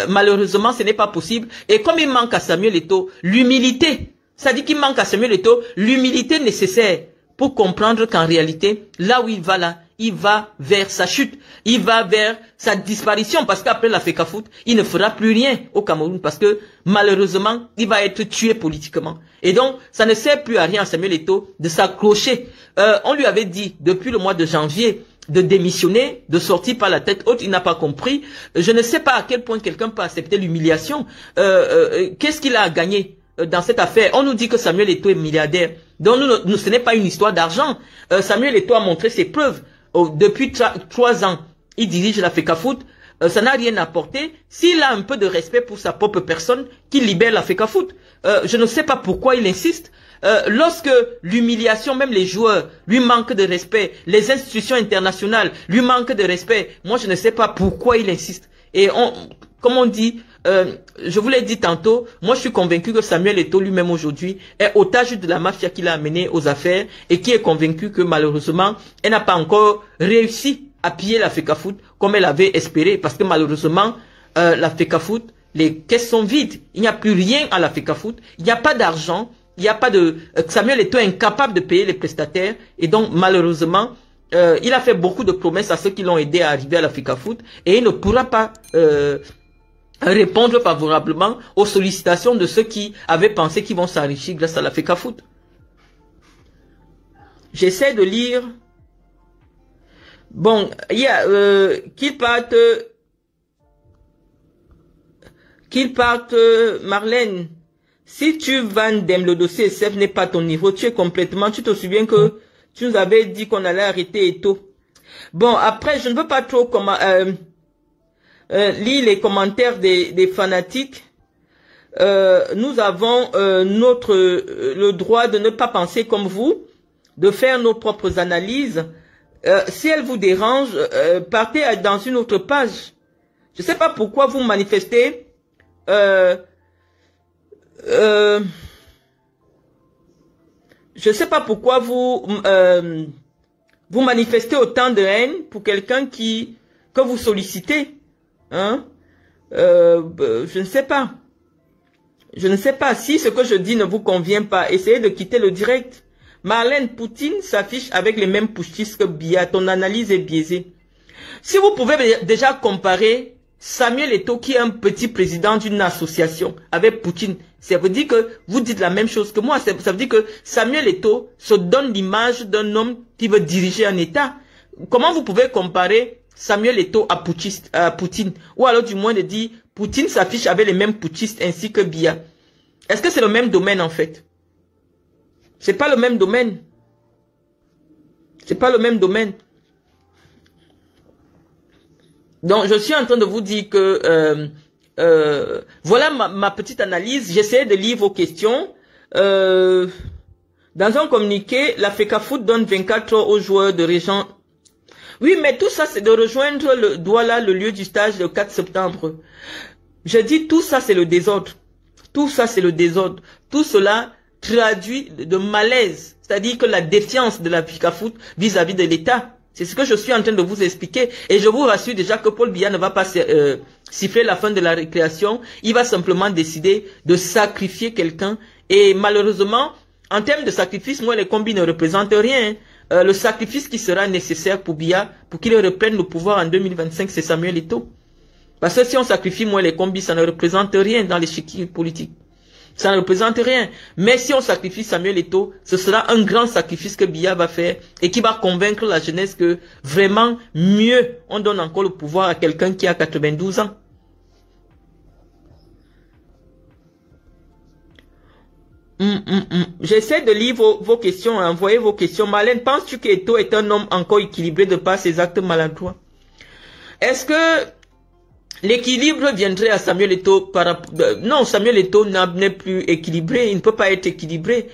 Malheureusement, ce n'est pas possible. Et comme il manque à Samuel Eto'o l'humilité, ça dit qu'il manque à Samuel Eto'o l'humilité nécessaire pour comprendre qu'en réalité, là où il va là, il va vers sa chute, il va vers sa disparition parce qu'après la FECAFOOT, il ne fera plus rien au Cameroun parce que malheureusement, il va être tué politiquement. Et donc, ça ne sert plus à rien à Samuel Eto'o de s'accrocher. On lui avait dit depuis le mois de janvier de démissionner, de sortir par la tête haute, il n'a pas compris. Je ne sais pas à quel point quelqu'un peut accepter l'humiliation. Qu'est-ce qu'il a à gagner dans cette affaire? On nous dit que Samuel Eto'o est milliardaire. Donc, ce n'est pas une histoire d'argent. Samuel Eto'o a montré ses preuves. Depuis 3 ans, il dirige la FECAFOOT. ça n'a rien apporté. S'il a un peu de respect pour sa propre personne, qu'il libère la FECAFOOT. Je ne sais pas pourquoi il insiste. Lorsque l'humiliation, même les joueurs, lui manquent de respect, les institutions internationales lui manquent de respect, moi je ne sais pas pourquoi il insiste. Et comme on dit, je vous l'ai dit tantôt, moi je suis convaincu que Samuel Eto'o lui-même aujourd'hui est otage de la mafia qu'il a amené aux affaires et qui est convaincu que malheureusement, elle n'a pas encore réussi à piller la FECAFOOT comme elle avait espéré, parce que malheureusement, la FECAFOOT, les caisses sont vides, il n'y a plus rien à la FECAFOOT, il n'y a pas d'argent, il n'y a pas de... Samuel Eto'o est incapable de payer les prestataires et donc malheureusement, il a fait beaucoup de promesses à ceux qui l'ont aidé à arriver à la FECAFOOT et il ne pourra pas répondre favorablement aux sollicitations de ceux qui avaient pensé qu'ils vont s'enrichir grâce à la FECAFOOT. J'essaie de lire. Bon, il y a qu'ils partent, Marlène. Si tu vendem le dossier SF n'est pas ton niveau, tu te souviens que tu nous avais dit qu'on allait arrêter Eto'o. Bon, après, je ne veux pas trop lire les commentaires des fanatiques. Nous avons le droit de ne pas penser comme vous, de faire nos propres analyses. Si elle vous dérange, partez dans une autre page. Je ne sais pas pourquoi vous manifestez je ne sais pas pourquoi vous manifestez autant de haine pour quelqu'un que vous sollicitez. Hein? Je ne sais pas. Je ne sais pas si ce que je dis ne vous convient pas. Essayez de quitter le direct. Marlène, Poutine s'affiche avec les mêmes pushistes que Biya. Ton analyse est biaisée. Si vous pouvez déjà comparer Samuel Eto'o, qui est un petit président d'une association, avec Poutine, ça veut dire que vous dites la même chose que moi. Ça veut dire que Samuel Eto'o se donne l'image d'un homme qui veut diriger un État. Comment vous pouvez comparer Samuel Eto'o à Poutine? Ou alors du moins de dire, Poutine s'affiche avec les mêmes putschistes ainsi que Biya. Est-ce que c'est le même domaine en fait? C'est pas le même domaine. C'est pas le même domaine. Donc, je suis en train de vous dire que voilà ma petite analyse. J'essaie de lire vos questions. Dans un communiqué, la FECAFOOT donne 24 heures aux joueurs de Régent. Oui, mais tout ça, c'est de rejoindre le Douala, le lieu du stage, le 4 septembre. Je dis tout ça, c'est le désordre. Tout ça, c'est le désordre. Tout cela traduit de malaise. C'est-à-dire que la défiance de la FECAFOOT vis-à-vis de l'État. C'est ce que je suis en train de vous expliquer. Et je vous rassure déjà que Paul Biya ne va pas siffler la fin de la récréation. Il va simplement décider de sacrifier quelqu'un. Et malheureusement, en termes de sacrifice, moi, les combis ne représentent rien. Le sacrifice qui sera nécessaire pour Biya, pour qu'il reprenne le pouvoir en 2025, c'est Samuel Eto'o. Parce que si on sacrifie moins les combis, ça ne représente rien dans l'échiquier politique. Ça ne représente rien. Mais si on sacrifie Samuel Eto'o, ce sera un grand sacrifice que Biya va faire et qui va convaincre la jeunesse que vraiment mieux on donne encore le pouvoir à quelqu'un qui a 92 ans. J'essaie de lire vos questions, envoyer vos questions. Marlène, penses-tu qu'Eto'o est un homme encore équilibré de par ses actes maladroits? Est-ce que l'équilibre viendrait à Samuel Eto'o non, Samuel Eto'o n'est plus équilibré, il ne peut pas être équilibré.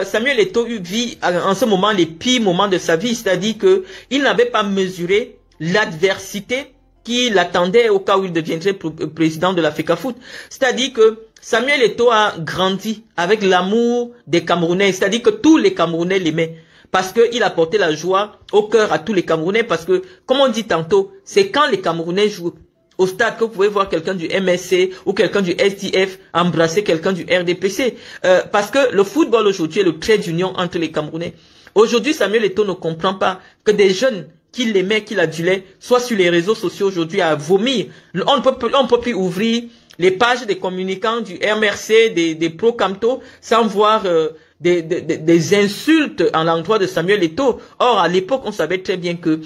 Samuel Eto'o vit en ce moment les pires moments de sa vie, c'est-à-dire que il n'avait pas mesuré l'adversité qui l'attendait au cas où il deviendrait président de la FECAFOOT. C'est-à-dire que Samuel Eto'o a grandi avec l'amour des Camerounais, c'est-à-dire que tous les Camerounais l'aimaient. Parce qu'il apportait la joie au cœur à tous les Camerounais, parce que, comme on dit tantôt, c'est quand les Camerounais jouent au stade que vous pouvez voir quelqu'un du MSC ou quelqu'un du SDF embrasser quelqu'un du RDPC. Parce que le football aujourd'hui est le trait d'union entre les Camerounais. Aujourd'hui, Samuel Eto'o ne comprend pas que des jeunes qui l'aimaient, qui l'adulaient, soient sur les réseaux sociaux aujourd'hui à vomir. On ne peut plus ouvrir les pages des communicants du MRC, des pro-Camto, sans voir des insultes à l'endroit de Samuel Eto'o. Or, à l'époque, on savait très bien que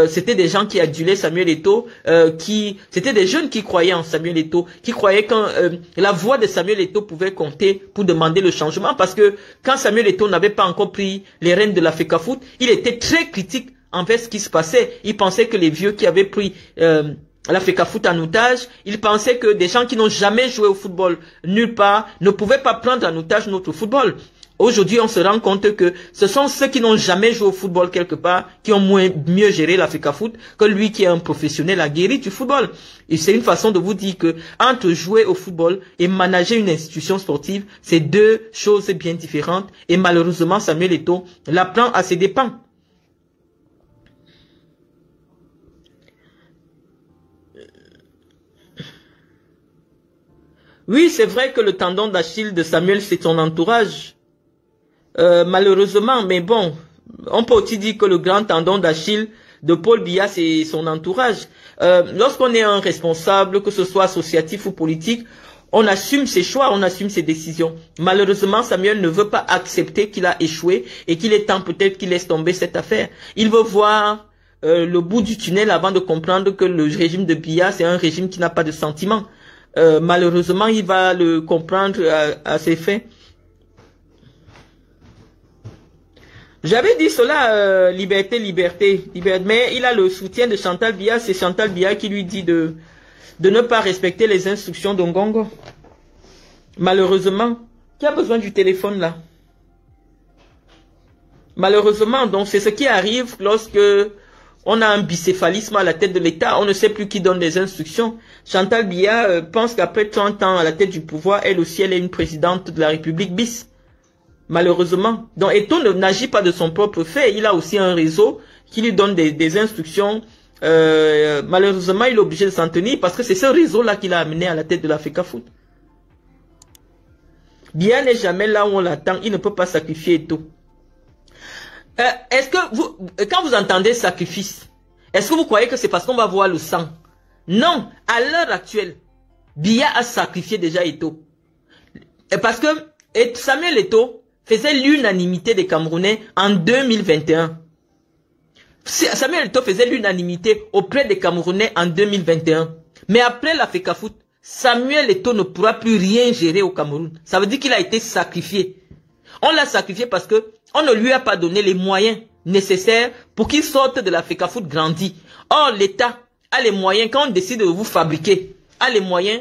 c'était des gens qui adulaient Samuel Eto'o, c'était des jeunes qui croyaient en Samuel Eto'o, qui croyaient que la voix de Samuel Eto'o pouvait compter pour demander le changement, parce que quand Samuel Eto'o n'avait pas encore pris les rênes de la FECAFOOT, il était très critique envers ce qui se passait. Il pensait que les vieux qui avaient pris la FECAFOOT en otage. Il pensait que des gens qui n'ont jamais joué au football nulle part ne pouvaient pas prendre en otage notre football. Aujourd'hui, on se rend compte que ce sont ceux qui n'ont jamais joué au football quelque part qui ont mieux géré la FECAFOOT que lui qui est un professionnel aguerri du football. Et c'est une façon de vous dire que entre jouer au football et manager une institution sportive, c'est deux choses bien différentes. Et malheureusement, Samuel Eto'o l'apprend à ses dépens. Oui, c'est vrai que le tendon d'Achille de Samuel, c'est son entourage. Malheureusement, mais bon, on peut aussi dire que le grand tendon d'Achille de Paul Biya, c'est son entourage. Lorsqu'on est un responsable, que ce soit associatif ou politique, on assume ses choix, on assume ses décisions. Malheureusement, Samuel ne veut pas accepter qu'il a échoué et qu'il est temps peut-être qu'il laisse tomber cette affaire. Il veut voir le bout du tunnel avant de comprendre que le régime de Biya, c'est un régime qui n'a pas de sentiments. Malheureusement, il va le comprendre à ses fins. J'avais dit cela, liberté, mais il a le soutien de Chantal Biya. C'est Chantal Biya qui lui dit de ne pas respecter les instructions d'Ongongo. Malheureusement, qui a besoin du téléphone là? Malheureusement, donc c'est ce qui arrive lorsque on a un bicéphalisme à la tête de l'État. On ne sait plus qui donne les instructions. Chantal Biya pense qu'après 30 ans à la tête du pouvoir, elle aussi, elle est une présidente de la République bis. Malheureusement. Donc, Eto'o n'agit pas de son propre fait. Il a aussi un réseau qui lui donne des instructions. Malheureusement, il est obligé de s'en tenir parce que c'est ce réseau-là qui l'a amené à la tête de la FECAFOOT. Biya n'est jamais là où on l'attend. Il ne peut pas sacrifier Eto'o. Est-ce que vous, quand vous entendez sacrifice, est-ce que vous croyez que c'est parce qu'on va voir le sang? Non. À l'heure actuelle, Biya a sacrifié déjà Eto'o. Parce que Samuel Eto'o faisait l'unanimité des Camerounais en 2021. Samuel Eto'o faisait l'unanimité auprès des Camerounais en 2021. Mais après la FECAFOOT, Samuel Eto'o ne pourra plus rien gérer au Cameroun. Ça veut dire qu'il a été sacrifié. On l'a sacrifié parce que on ne lui a pas donné les moyens nécessaires pour qu'il sorte de la FECAFOOT grandi. Or, l'État a les moyens, quand on décide de vous fabriquer, a les moyens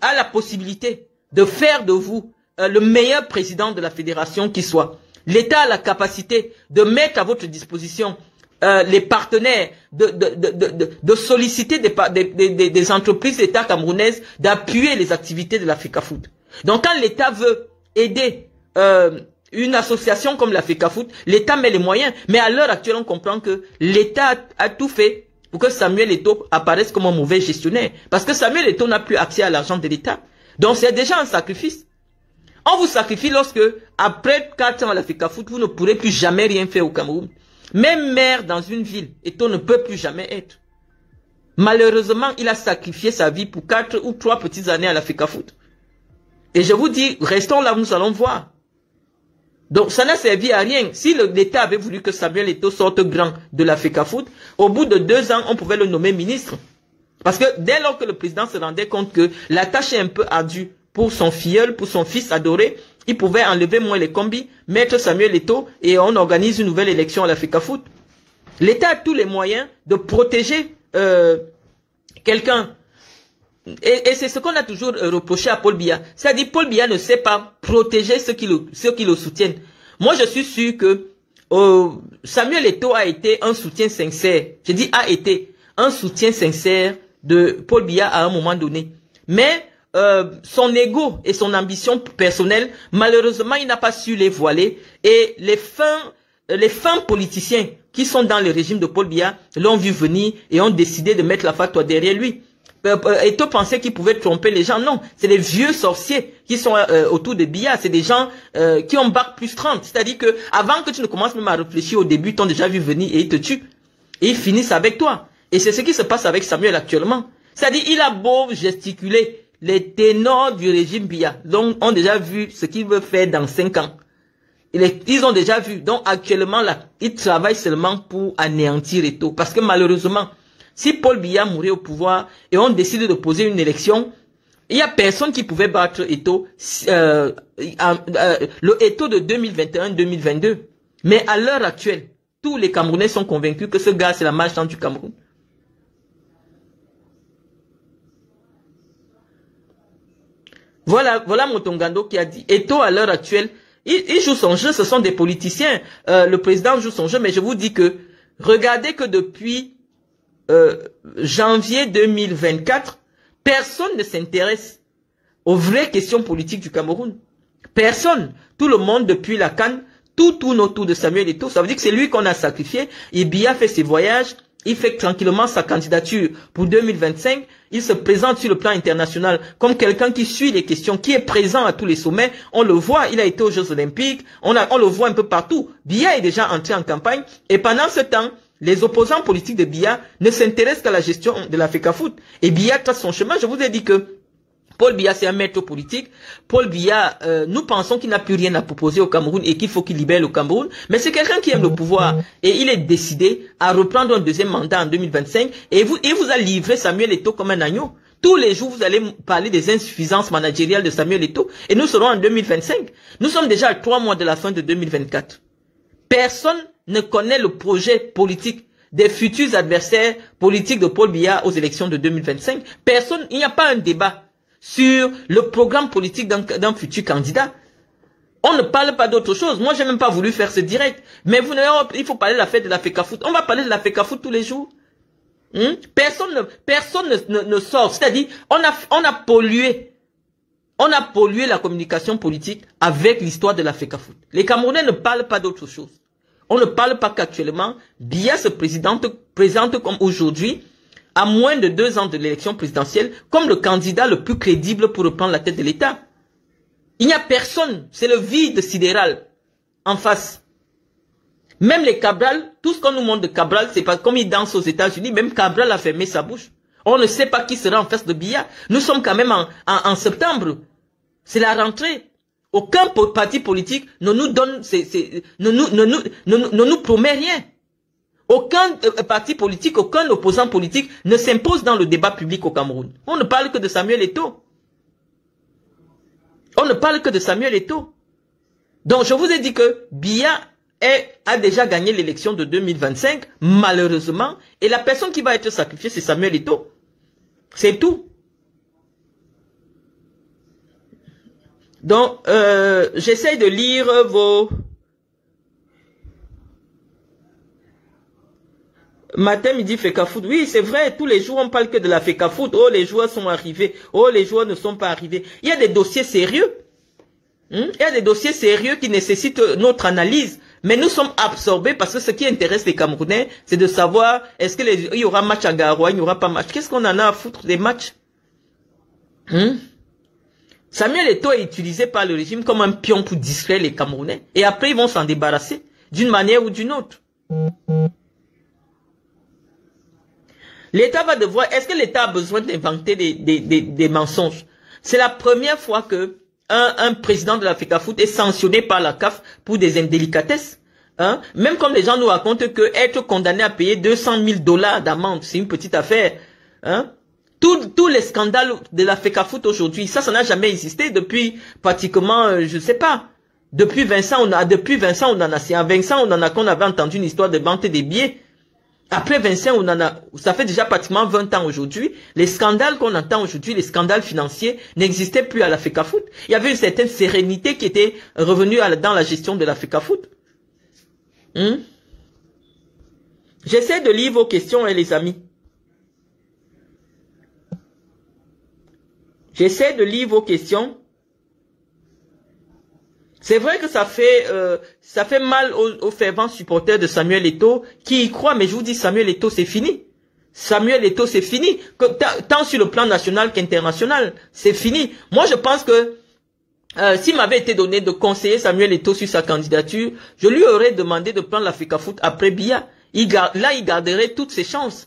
a la possibilité de faire de vous le meilleur président de la fédération qui soit. L'État a la capacité de mettre à votre disposition les partenaires, de solliciter des entreprises d'État camerounaises d'appuyer les activités de la FECAFOOT. Donc quand l'État veut aider une association comme la FECAFOOT, l'État met les moyens. Mais à l'heure actuelle, on comprend que l'État a tout fait pour que Samuel Eto'o apparaisse comme un mauvais gestionnaire. Parce que Samuel Eto'o n'a plus accès à l'argent de l'État. Donc c'est déjà un sacrifice. On vous sacrifie lorsque, après 4 ans à la FECAFOOT, vous ne pourrez plus jamais rien faire au Cameroun. Même maire dans une ville, Eto'o ne peut plus jamais être. Malheureusement, il a sacrifié sa vie pour 4 ou 3 petites années à la FECAFOOT. Et je vous dis, restons là, nous allons voir. Donc ça n'a servi à rien. Si l'État avait voulu que Samuel Eto'o sorte grand de la FECAFOOT, au bout de 2 ans, on pouvait le nommer ministre. Parce que dès lors que le président se rendait compte que la tâche est un peu ardue pour son filleul, pour son fils adoré, il pouvait enlever moins les combis, mettre Samuel Eto'o et on organise une nouvelle élection à la FECAFOOT. L'État a tous les moyens de protéger quelqu'un. Et c'est ce qu'on a toujours reproché à Paul Biya. C'est-à-dire Paul Biya ne sait pas protéger ceux qui le soutiennent. Moi, je suis sûr que Samuel Eto'o a été un soutien sincère. Je dis a été un soutien sincère de Paul Biya à un moment donné. Mais son ego et son ambition personnelle, malheureusement, il n'a pas su les voiler. Et les fins politiciens qui sont dans le régime de Paul Biya l'ont vu venir et ont décidé de mettre la fatwa derrière lui. Eto'o pensait qu'il pouvait tromper les gens. Non, c'est les vieux sorciers qui sont autour de Biya. C'est des gens qui ont bac plus 30. C'est-à-dire que avant que tu ne commences même à réfléchir au début, ils t'ont déjà vu venir et ils te tuent. Et ils finissent avec toi. Et c'est ce qui se passe avec Samuel actuellement. C'est-à-dire, il a beau gesticuler, les ténors du régime Biya ont déjà vu ce qu'il veut faire dans 5 ans. Ils ont déjà vu. Donc actuellement, là, ils travaillent seulement pour anéantir Eto'o. Parce que malheureusement, si Paul Biya mourait au pouvoir et on décide de poser une élection, il n'y a personne qui pouvait battre Eto'o, le Eto'o de 2021-2022. Mais à l'heure actuelle, tous les Camerounais sont convaincus que ce gars, c'est la marche du Cameroun. Voilà Motongando qui a dit. Eto'o, à l'heure actuelle, il joue son jeu, ce sont des politiciens. Le président joue son jeu, mais je vous dis que, regardez que depuis janvier 2024, personne ne s'intéresse aux vraies questions politiques du Cameroun. Personne. Tout le monde, depuis la CAN, tout tourne autour de Samuel Eto'o. Ça veut dire que c'est lui qu'on a sacrifié. Et Biya fait ses voyages. Il fait tranquillement sa candidature pour 2025. Il se présente sur le plan international comme quelqu'un qui suit les questions, qui est présent à tous les sommets. On le voit, il a été aux Jeux Olympiques. On le voit un peu partout. Biya est déjà entré en campagne. Et pendant ce temps, les opposants politiques de Biya ne s'intéressent qu'à la gestion de la FECAFOOT. Et Biya trace son chemin. Je vous ai dit que Paul Biya, c'est un maître politique. Paul Biya, nous pensons qu'il n'a plus rien à proposer au Cameroun et qu'il faut qu'il libère le Cameroun. Mais c'est quelqu'un qui aime le pouvoir. Et il est décidé à reprendre un deuxième mandat en 2025. Et il vous a livré Samuel Eto'o comme un agneau. Tous les jours, vous allez parler des insuffisances managériales de Samuel Eto'o. Et nous serons en 2025. Nous sommes déjà à 3 mois de la fin de 2024. Personne ne connaît le projet politique des futurs adversaires politiques de Paul Biya aux élections de 2025. Personne, il n'y a pas un débat sur le programme politique d'un futur candidat. On ne parle pas d'autre chose. Moi, j'ai même pas voulu faire ce direct. Mais il faut parler de la fête de la FECAFOOT. On va parler de la FECAFOOT tous les jours. Personne ne sort. C'est-à-dire, on a pollué la communication politique avec l'histoire de la FECAFOOT. Les Camerounais ne parlent pas d'autre chose. On ne parle pas qu'actuellement, Biya se présente comme aujourd'hui, à moins de 2 ans de l'élection présidentielle, comme le candidat le plus crédible pour reprendre la tête de l'État. Il n'y a personne, c'est le vide sidéral en face. Même les Cabral, tout ce qu'on nous montre de Cabral, c'est pas comme il danse aux États-Unis, même Cabral a fermé sa bouche. On ne sait pas qui sera en face de Biya. Nous sommes quand même en septembre. C'est la rentrée. Aucun parti politique ne nous donne, ne nous promet rien. Aucun parti politique, aucun opposant politique ne s'impose dans le débat public au Cameroun. On ne parle que de Samuel Eto'o. On ne parle que de Samuel Eto'o. Donc je vous ai dit que Biya a déjà gagné l'élection de 2025, malheureusement, et la personne qui va être sacrifiée, c'est Samuel Eto'o. C'est tout. Donc, j'essaie de lire vos... Matin, midi, FECAFOOT. Oui, c'est vrai, tous les jours, on parle que de la FECAFOOT. Oh, les joueurs sont arrivés. Oh, les joueurs ne sont pas arrivés. Il y a des dossiers sérieux. Il y a des dossiers sérieux qui nécessitent notre analyse. Mais nous sommes absorbés parce que ce qui intéresse les Camerounais, c'est de savoir est-ce qu'il y aura match à Garoua, il n'y aura pas match. Qu'est-ce qu'on en a à foutre des matchs? Samuel Eto'o est utilisé par le régime comme un pion pour distraire les Camerounais. Et après, ils vont s'en débarrasser d'une manière ou d'une autre. L'État va devoir... Est-ce que l'État a besoin d'inventer des mensonges? C'est la première fois que un président de la FECAFOOT est sanctionné par la CAF pour des indélicatesses. Même comme les gens nous racontent que être condamné à payer 200 000 $ d'amende, c'est une petite affaire. Tous les scandales de la FECAFOOT aujourd'hui, ça n'a jamais existé depuis pratiquement, je sais pas. Depuis Vincent, on en a, c'est à Vincent, on en a qu'on avait entendu une histoire de vente des billets. Après Vincent, on en a, ça fait déjà pratiquement 20 ans aujourd'hui. Les scandales qu'on entend aujourd'hui, les scandales financiers, n'existaient plus à la FECAFOOT. Il y avait une certaine sérénité qui était revenue dans la gestion de la FECAFOOT. J'essaie de lire vos questions, les amis. J'essaie de lire vos questions. C'est vrai que ça fait mal aux fervents supporters de Samuel Eto'o qui y croient, mais je vous dis, Samuel Eto'o, c'est fini. Samuel Eto'o, c'est fini. Tant sur le plan national qu'international, c'est fini. Moi, je pense que s'il m'avait été donné de conseiller Samuel Eto'o sur sa candidature, je lui aurais demandé de prendre la FECAFOOT après Biya. Là, il garderait toutes ses chances.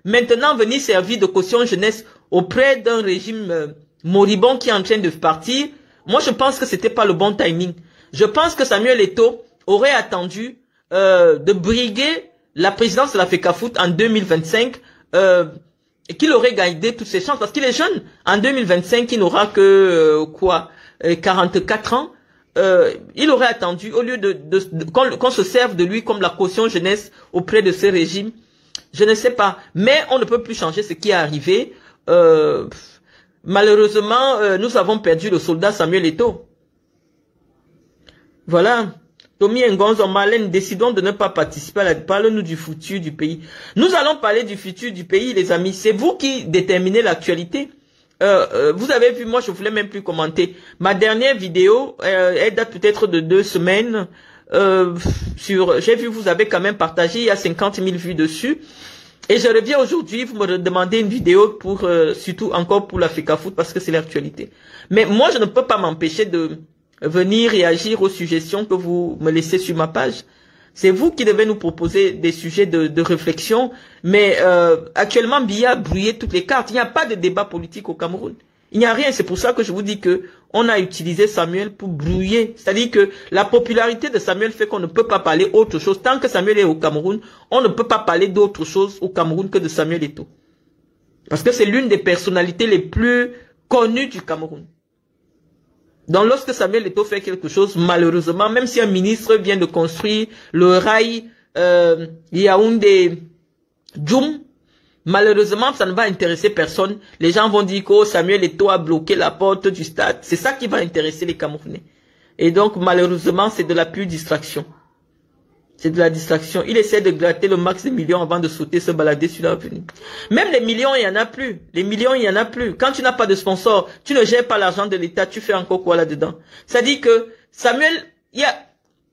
Maintenant, venir servir de caution jeunesse auprès d'un régime moribond qui est en train de partir, moi, je pense que c'était pas le bon timing. Je pense que Samuel Eto'o aurait attendu de briguer la présidence de la FECAFOOT en 2025 et qu'il aurait gagné toutes ses chances parce qu'il est jeune. En 2025, il n'aura que 44 ans. Il aurait attendu au lieu qu'on se serve de lui comme la caution jeunesse auprès de ce régime. Je ne sais pas. Mais on ne peut plus changer ce qui est arrivé. malheureusement, nous avons perdu le soldat Samuel Eto'o. Voilà. Tommy Ngonzo, Marlène, décidons de ne pas participer à la... Parle-nous du futur du pays. Nous allons parler du futur du pays, les amis. C'est vous qui déterminez l'actualité. Vous avez vu, moi, je voulais même plus commenter. Ma dernière vidéo, elle date peut-être de 2 semaines. J'ai vu, vous avez quand même partagé, il y a 50 000 vues dessus. Et je reviens aujourd'hui, vous me demandez une vidéo pour, surtout encore pour l'Africa Foot, parce que c'est l'actualité. Mais moi, je ne peux pas m'empêcher de venir réagir aux suggestions que vous me laissez sur ma page. C'est vous qui devez nous proposer des sujets de réflexion. Mais actuellement, Biya a brouillé toutes les cartes. Il n'y a pas de débat politique au Cameroun. Il n'y a rien. C'est pour ça que je vous dis que on a utilisé Samuel pour brouiller. C'est-à-dire que la popularité de Samuel fait qu'on ne peut pas parler autre chose. Tant que Samuel est au Cameroun, on ne peut pas parler d'autre chose au Cameroun que de Samuel Eto'o. Parce que c'est l'une des personnalités les plus connues du Cameroun. Donc lorsque Samuel Eto'o fait quelque chose, malheureusement, même si un ministre vient de construire le rail Yaoundé-Djoum, malheureusement, ça ne va intéresser personne. Les gens vont dire que Samuel Eto'o a bloqué la porte du stade. C'est ça qui va intéresser les Camerounais. Et donc, malheureusement, c'est de la pure distraction. C'est de la distraction. Il essaie de gratter le max de millions avant de sauter, se balader sur l'avenue. Même les millions, il n'y en a plus. Les millions, il n'y en a plus. Quand tu n'as pas de sponsor, tu ne gères pas l'argent de l'État, tu fais encore quoi là-dedans? Ça dit que Samuel, il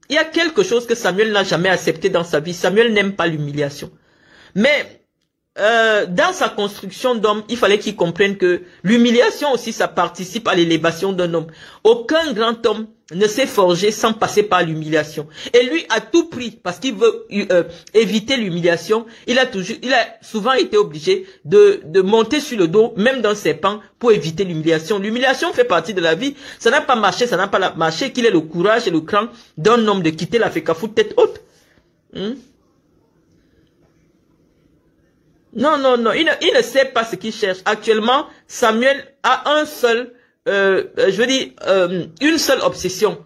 y a quelque chose que Samuel n'a jamais accepté dans sa vie. Samuel n'aime pas l'humiliation. Mais dans sa construction d'homme, il fallait qu'il comprenne que l'humiliation aussi, ça participe à l'élévation d'un homme. Aucun grand homme ne s'est forgé sans passer par l'humiliation. Et lui, à tout prix, parce qu'il veut éviter l'humiliation, il a souvent été obligé de monter sur le dos, même d'un serpent, pour éviter l'humiliation. L'humiliation fait partie de la vie. Ça n'a pas marché, ça n'a pas marché qu'il ait le courage et le cran d'un homme de quitter l'Africa Foot tête haute. Non, non, non, il ne sait pas ce qu'il cherche. Actuellement, Samuel a un seul, une seule obsession.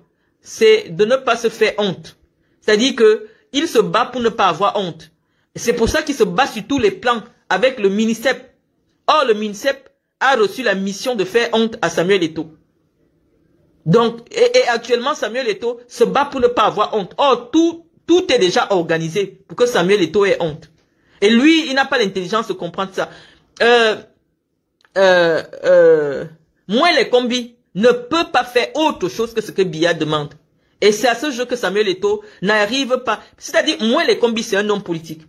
C'est de ne pas se faire honte. C'est-à-dire que il se bat pour ne pas avoir honte. C'est pour ça qu'il se bat sur tous les plans avec le MINICEP. Or, le MINICEP a reçu la mission de faire honte à Samuel Eto'o. Donc, et actuellement, Samuel Eto'o se bat pour ne pas avoir honte. Or, tout est déjà organisé pour que Samuel Eto'o ait honte. Et lui, il n'a pas l'intelligence de comprendre ça. Moi, les combis ne peut pas faire autre chose que ce que Biya demande. Et c'est à ce jeu que Samuel Eto'o n'arrive pas. C'est-à-dire, moi, les combis, c'est un homme politique.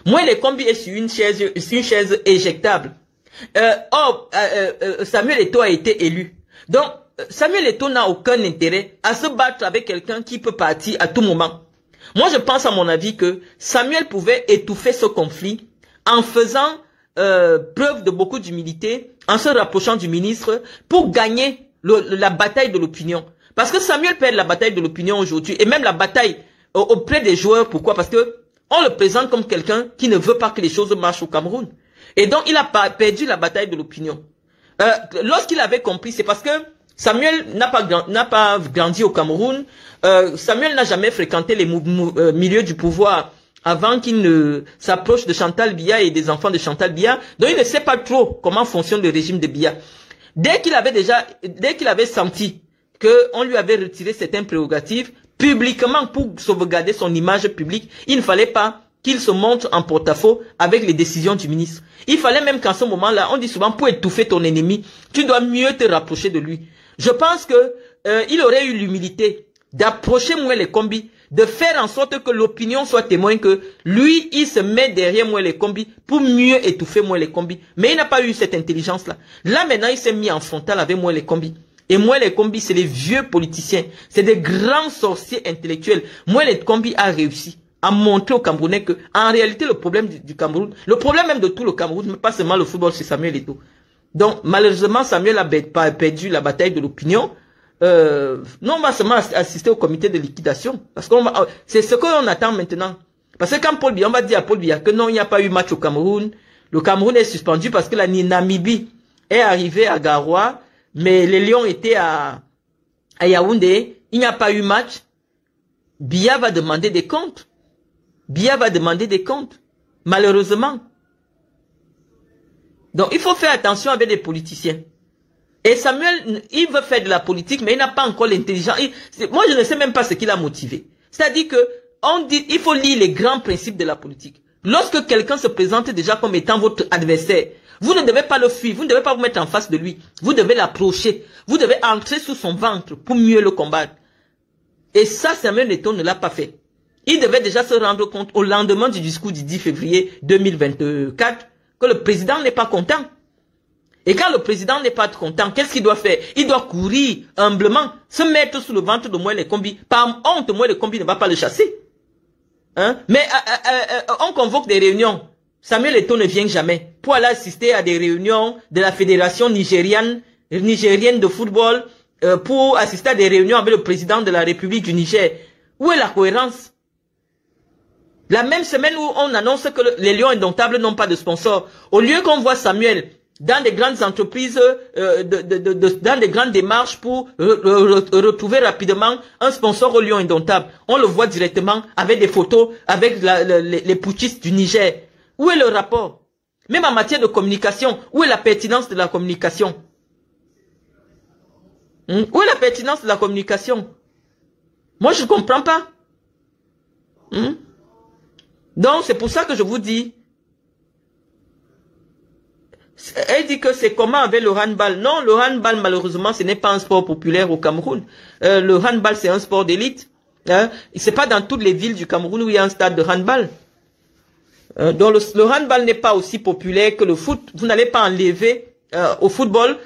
Moi, les combis est sur une chaise éjectable. Samuel Eto'o a été élu. Donc, Samuel Eto'o n'a aucun intérêt à se battre avec quelqu'un qui peut partir à tout moment. Moi, je pense à mon avis que Samuel pouvait étouffer ce conflit en faisant preuve de beaucoup d'humilité, en se rapprochant du ministre pour gagner la bataille de l'opinion. Parce que Samuel perd la bataille de l'opinion aujourd'hui et même la bataille auprès des joueurs. Pourquoi? Parce que on le présente comme quelqu'un qui ne veut pas que les choses marchent au Cameroun. Et donc, il a perdu la bataille de l'opinion. Lorsqu'il avait compris, c'est parce que Samuel n'a pas grandi au Cameroun. Samuel n'a jamais fréquenté les milieux du pouvoir avant qu'il ne s'approche de Chantal Biya et des enfants de Chantal Biya. Donc il ne sait pas trop comment fonctionne le régime de Biya. Dès qu'il avait senti qu'on lui avait retiré certaines prérogatives, publiquement pour sauvegarder son image publique, il ne fallait pas qu'il se montre en porte-à-faux avec les décisions du ministre. Il fallait même qu'en ce moment-là, on dit souvent, pour étouffer ton ennemi, tu dois mieux te rapprocher de lui. Je pense que il aurait eu l'humilité d'approcher Mwele Kombi, de faire en sorte que l'opinion soit témoin que lui, il se met derrière Mwele Kombi pour mieux étouffer Mwele Kombi. Mais il n'a pas eu cette intelligence-là. Là, maintenant, il s'est mis en frontal avec Mwele Kombi. Et Mwele Kombi, c'est les vieux politiciens. C'est des grands sorciers intellectuels. Mwele Kombi a réussi à montrer aux Camerounais que, en réalité, le problème du Cameroun, le problème même de tout le Cameroun, mais pas seulement le football, c'est Samuel Eto'o. Donc, malheureusement, Samuel a perdu la bataille de l'opinion. Nous, on va seulement assister au comité de liquidation. Parce que c'est ce qu'on attend maintenant. Parce que quand Paul Biya, on va dire à Paul Biya que non, il n'y a pas eu match au Cameroun. Le Cameroun est suspendu parce que la Namibie est arrivée à Garoua, mais les Lions étaient à Yaoundé. Il n'y a pas eu match. Biya va demander des comptes. Biya va demander des comptes. Malheureusement. Donc, il faut faire attention avec les politiciens. Et Samuel, il veut faire de la politique, mais il n'a pas encore l'intelligence. Moi, je ne sais même pas ce qui l'a motivé. C'est-à-dire que, on dit, il faut lire les grands principes de la politique. Lorsque quelqu'un se présente déjà comme étant votre adversaire, vous ne devez pas le fuir, vous ne devez pas vous mettre en face de lui. Vous devez l'approcher. Vous devez entrer sous son ventre pour mieux le combattre. Et ça, Samuel Eto'o ne l'a pas fait. Il devait déjà se rendre compte au lendemain du discours du 10 février 2024 que le président n'est pas content. Et quand le président n'est pas content, qu'est-ce qu'il doit faire? Il doit courir humblement, se mettre sous le ventre de Moïse Kombi. Par honte, Moïse Kombi ne va pas le chasser. Hein? Mais on convoque des réunions. Samuel Eto'o ne vient jamais pour aller assister à des réunions de la fédération nigérienne de football, pour assister à des réunions avec le président de la République du Niger. Où est la cohérence? La même semaine où on annonce que les Lions Indomptables n'ont pas de sponsor, au lieu qu'on voit Samuel dans des grandes entreprises, dans des grandes démarches pour retrouver rapidement un sponsor aux Lions Indomptables, on le voit directement avec des photos avec les putschistes du Niger. Où est le rapport? Même en matière de communication, où est la pertinence de la communication? Où est la pertinence de la communication? Moi, je ne comprends pas. Donc, c'est pour ça que je vous dis. Elle dit que c'est comment avec le handball. Non, le handball, malheureusement, ce n'est pas un sport populaire au Cameroun. Le handball, c'est un sport d'élite. Hein? C'est pas dans toutes les villes du Cameroun où il y a un stade de handball. Donc, le handball n'est pas aussi populaire que le foot. Vous n'allez pas enlever au football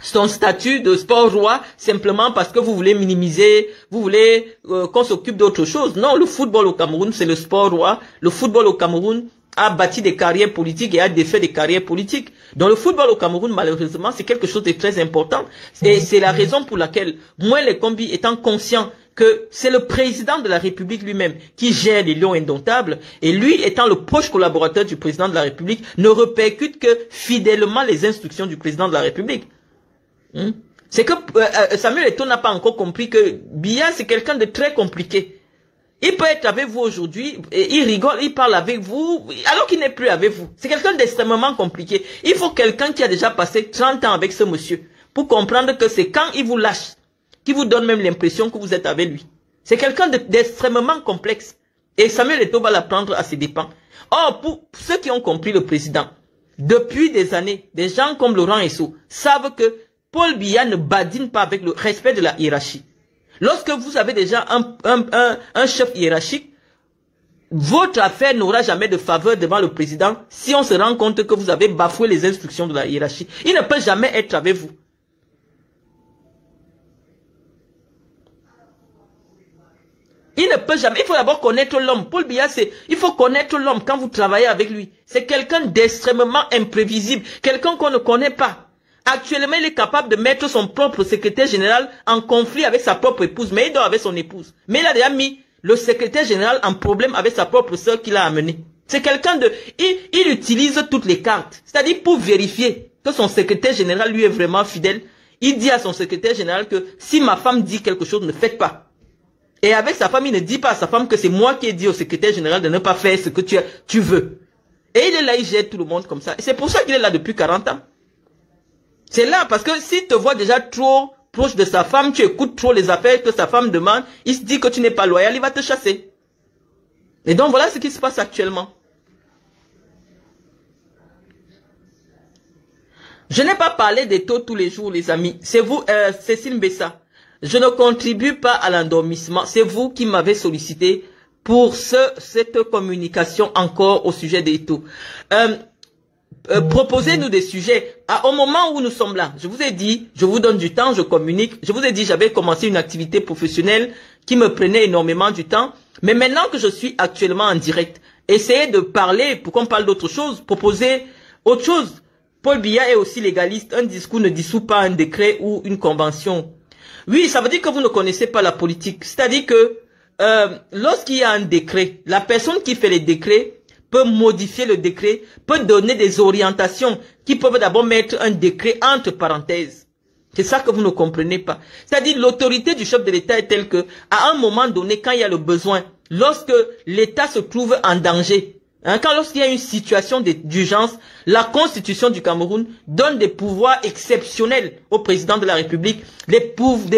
son statut de sport roi simplement parce que vous voulez minimiser, vous voulez qu'on s'occupe d'autre chose. Non, le football au Cameroun, c'est le sport roi. Le football au Cameroun a bâti des carrières politiques et a défait des carrières politiques. Donc le football au Cameroun, malheureusement, c'est quelque chose de très important. Et c'est la raison pour laquelle, Moïse Kombi étant conscient que c'est le président de la République lui-même qui gère les Lions Indomptables, et lui étant le proche collaborateur du président de la République, ne répercute que fidèlement les instructions du président de la République. C'est que Samuel Eto'o n'a pas encore compris que Biya, c'est quelqu'un de très compliqué. Il peut être avec vous aujourd'hui, il rigole, il parle avec vous, alors qu'il n'est plus avec vous. C'est quelqu'un d'extrêmement compliqué. Il faut quelqu'un qui a déjà passé 30 ans avec ce monsieur pour comprendre que c'est quand il vous lâche qui vous donne même l'impression que vous êtes avec lui. C'est quelqu'un d'extrêmement complexe. Et Samuel Eto'o va l'apprendre à ses dépens. Or, pour ceux qui ont compris le président, depuis des années, des gens comme Laurent Esso savent que Paul Biya ne badine pas avec le respect de la hiérarchie. Lorsque vous avez déjà un chef hiérarchique, votre affaire n'aura jamais de faveur devant le président si on se rend compte que vous avez bafoué les instructions de la hiérarchie. Il ne peut jamais être avec vous. Il ne peut jamais. Il faut d'abord connaître l'homme. Paul Biya, il faut connaître l'homme quand vous travaillez avec lui. C'est quelqu'un d'extrêmement imprévisible. Quelqu'un qu'on ne connaît pas. Actuellement, il est capable de mettre son propre secrétaire général en conflit avec sa propre épouse. Mais il dort avec son épouse. Mais il a déjà mis le secrétaire général en problème avec sa propre sœur qu'il a amenée. C'est quelqu'un de... Il utilise toutes les cartes. C'est-à-dire pour vérifier que son secrétaire général lui est vraiment fidèle. Il dit à son secrétaire général que si ma femme dit quelque chose, ne faites pas. Et avec sa femme, il ne dit pas à sa femme que c'est moi qui ai dit au secrétaire général de ne pas faire ce que tu veux. Et il est là, il gère tout le monde comme ça. Et c'est pour ça qu'il est là depuis 40 ans. C'est là, parce que s'il te voit déjà trop proche de sa femme, tu écoutes trop les affaires que sa femme demande, il se dit que tu n'es pas loyal, il va te chasser. Et donc voilà ce qui se passe actuellement. Je n'ai pas parlé des taux tous les jours, les amis. C'est vous, Cécile Mbessa. Je ne contribue pas à l'endormissement. C'est vous qui m'avez sollicité pour cette communication encore au sujet des taux. Proposez-nous des sujets. Au moment où nous sommes là, je vous ai dit, je vous donne du temps, je communique. Je vous ai dit, j'avais commencé une activité professionnelle qui me prenait énormément du temps. Mais maintenant que je suis actuellement en direct, essayez de parler pour qu'on parle d'autre chose, proposer autre chose. Paul Biya est aussi légaliste. Un discours ne dissout pas un décret ou une convention. Oui, ça veut dire que vous ne connaissez pas la politique. C'est-à-dire que lorsqu'il y a un décret, la personne qui fait les décrets peut modifier le décret, peut donner des orientations qui peuvent d'abord mettre un décret entre parenthèses. C'est ça que vous ne comprenez pas. C'est-à-dire l'autorité du chef de l'État est telle que, à un moment donné, quand il y a le besoin, lorsque l'État se trouve en danger, Hein, lorsqu'il y a une situation d'urgence, la Constitution du Cameroun donne des pouvoirs exceptionnels au président de la République, des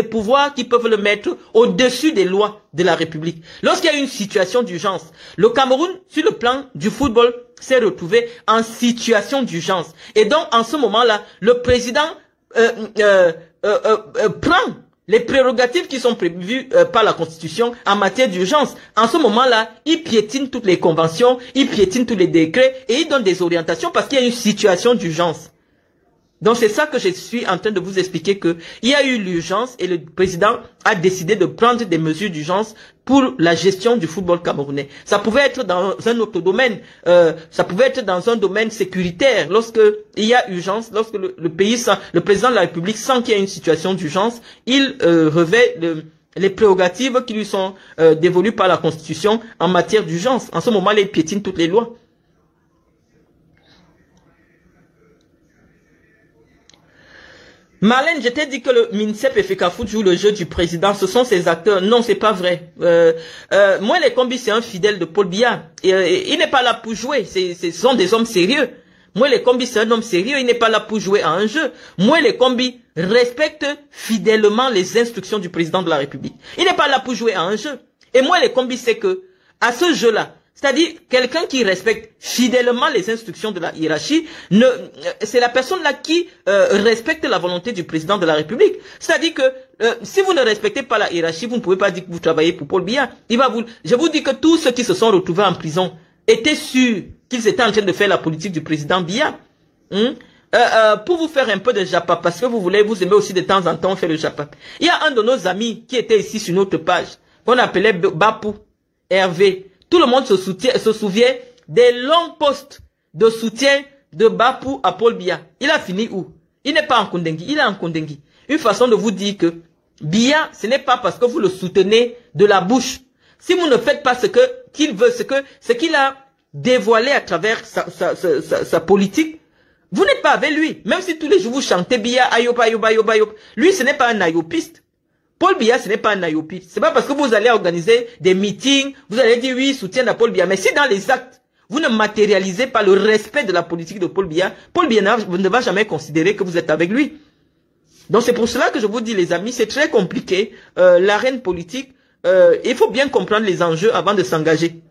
pouvoirs qui peuvent le mettre au-dessus des lois de la République. Lorsqu'il y a une situation d'urgence, le Cameroun, sur le plan du football, s'est retrouvé en situation d'urgence. Et donc, en ce moment-là, le président prend les prérogatives qui sont prévues par la Constitution en matière d'urgence. En ce moment-là, il piétine toutes les conventions, il piétine tous les décrets et il donne des orientations parce qu'il y a une situation d'urgence. Donc c'est ça que je suis en train de vous expliquer, que il y a eu l'urgence et le président a décidé de prendre des mesures d'urgence pour la gestion du football camerounais. Ça pouvait être dans un autre domaine, ça pouvait être dans un domaine sécuritaire. Lorsque il y a urgence, lorsque le pays sent, le président de la République sent qu'il y a une situation d'urgence, il revêt les prérogatives qui lui sont dévolues par la Constitution en matière d'urgence. En ce moment, il piétine toutes les lois. Marlène, je t'ai dit que le MINSEP et FECAFOOT jouent le jeu du président. Ce sont ses acteurs. Non, c'est pas vrai. Moi, les combis, c'est un fidèle de Paul Biya. Il n'est pas là pour jouer. Ce sont des hommes sérieux. Moi, les combis, c'est un homme sérieux. Il n'est pas là pour jouer à un jeu. Moi, les combis respectent fidèlement les instructions du président de la République. Il n'est pas là pour jouer à un jeu. Et moi, les combis, c'est que, à ce jeu-là, c'est-à-dire, quelqu'un qui respecte fidèlement les instructions de la hiérarchie, c'est la personne-là qui respecte la volonté du président de la République. C'est-à-dire que si vous ne respectez pas la hiérarchie, vous ne pouvez pas dire que vous travaillez pour Paul Biya. Je vous dis que tous ceux qui se sont retrouvés en prison étaient sûrs qu'ils étaient en train de faire la politique du président Biya. Pour vous faire un peu de japap, parce que vous aimez aussi de temps en temps faire le japap. Il y a un de nos amis qui était ici sur notre page, qu'on appelait Bapou, Hervé. Tout le monde se souvient des longs postes de soutien de Bapou à Paul Biya. Il a fini où? Il n'est pas en Kondengi, il est en Kondengi. Une façon de vous dire que Biya, ce n'est pas parce que vous le soutenez de la bouche. Si vous ne faites pas ce qu'il veut, ce qu'il a dévoilé à travers sa politique, vous n'êtes pas avec lui. Même si tous les jours vous chantez Biya, ayop, ayop, ayop, ayop. Lui, ce n'est pas un ayopiste. Paul Biya, ce n'est pas un ayopiste. C'est pas parce que vous allez organiser des meetings, vous allez dire oui, soutien à Paul Biya. Mais si dans les actes, vous ne matérialisez pas le respect de la politique de Paul Biya ne va jamais considérer que vous êtes avec lui. Donc c'est pour cela que je vous dis, les amis, c'est très compliqué. L'arène politique, il faut bien comprendre les enjeux avant de s'engager.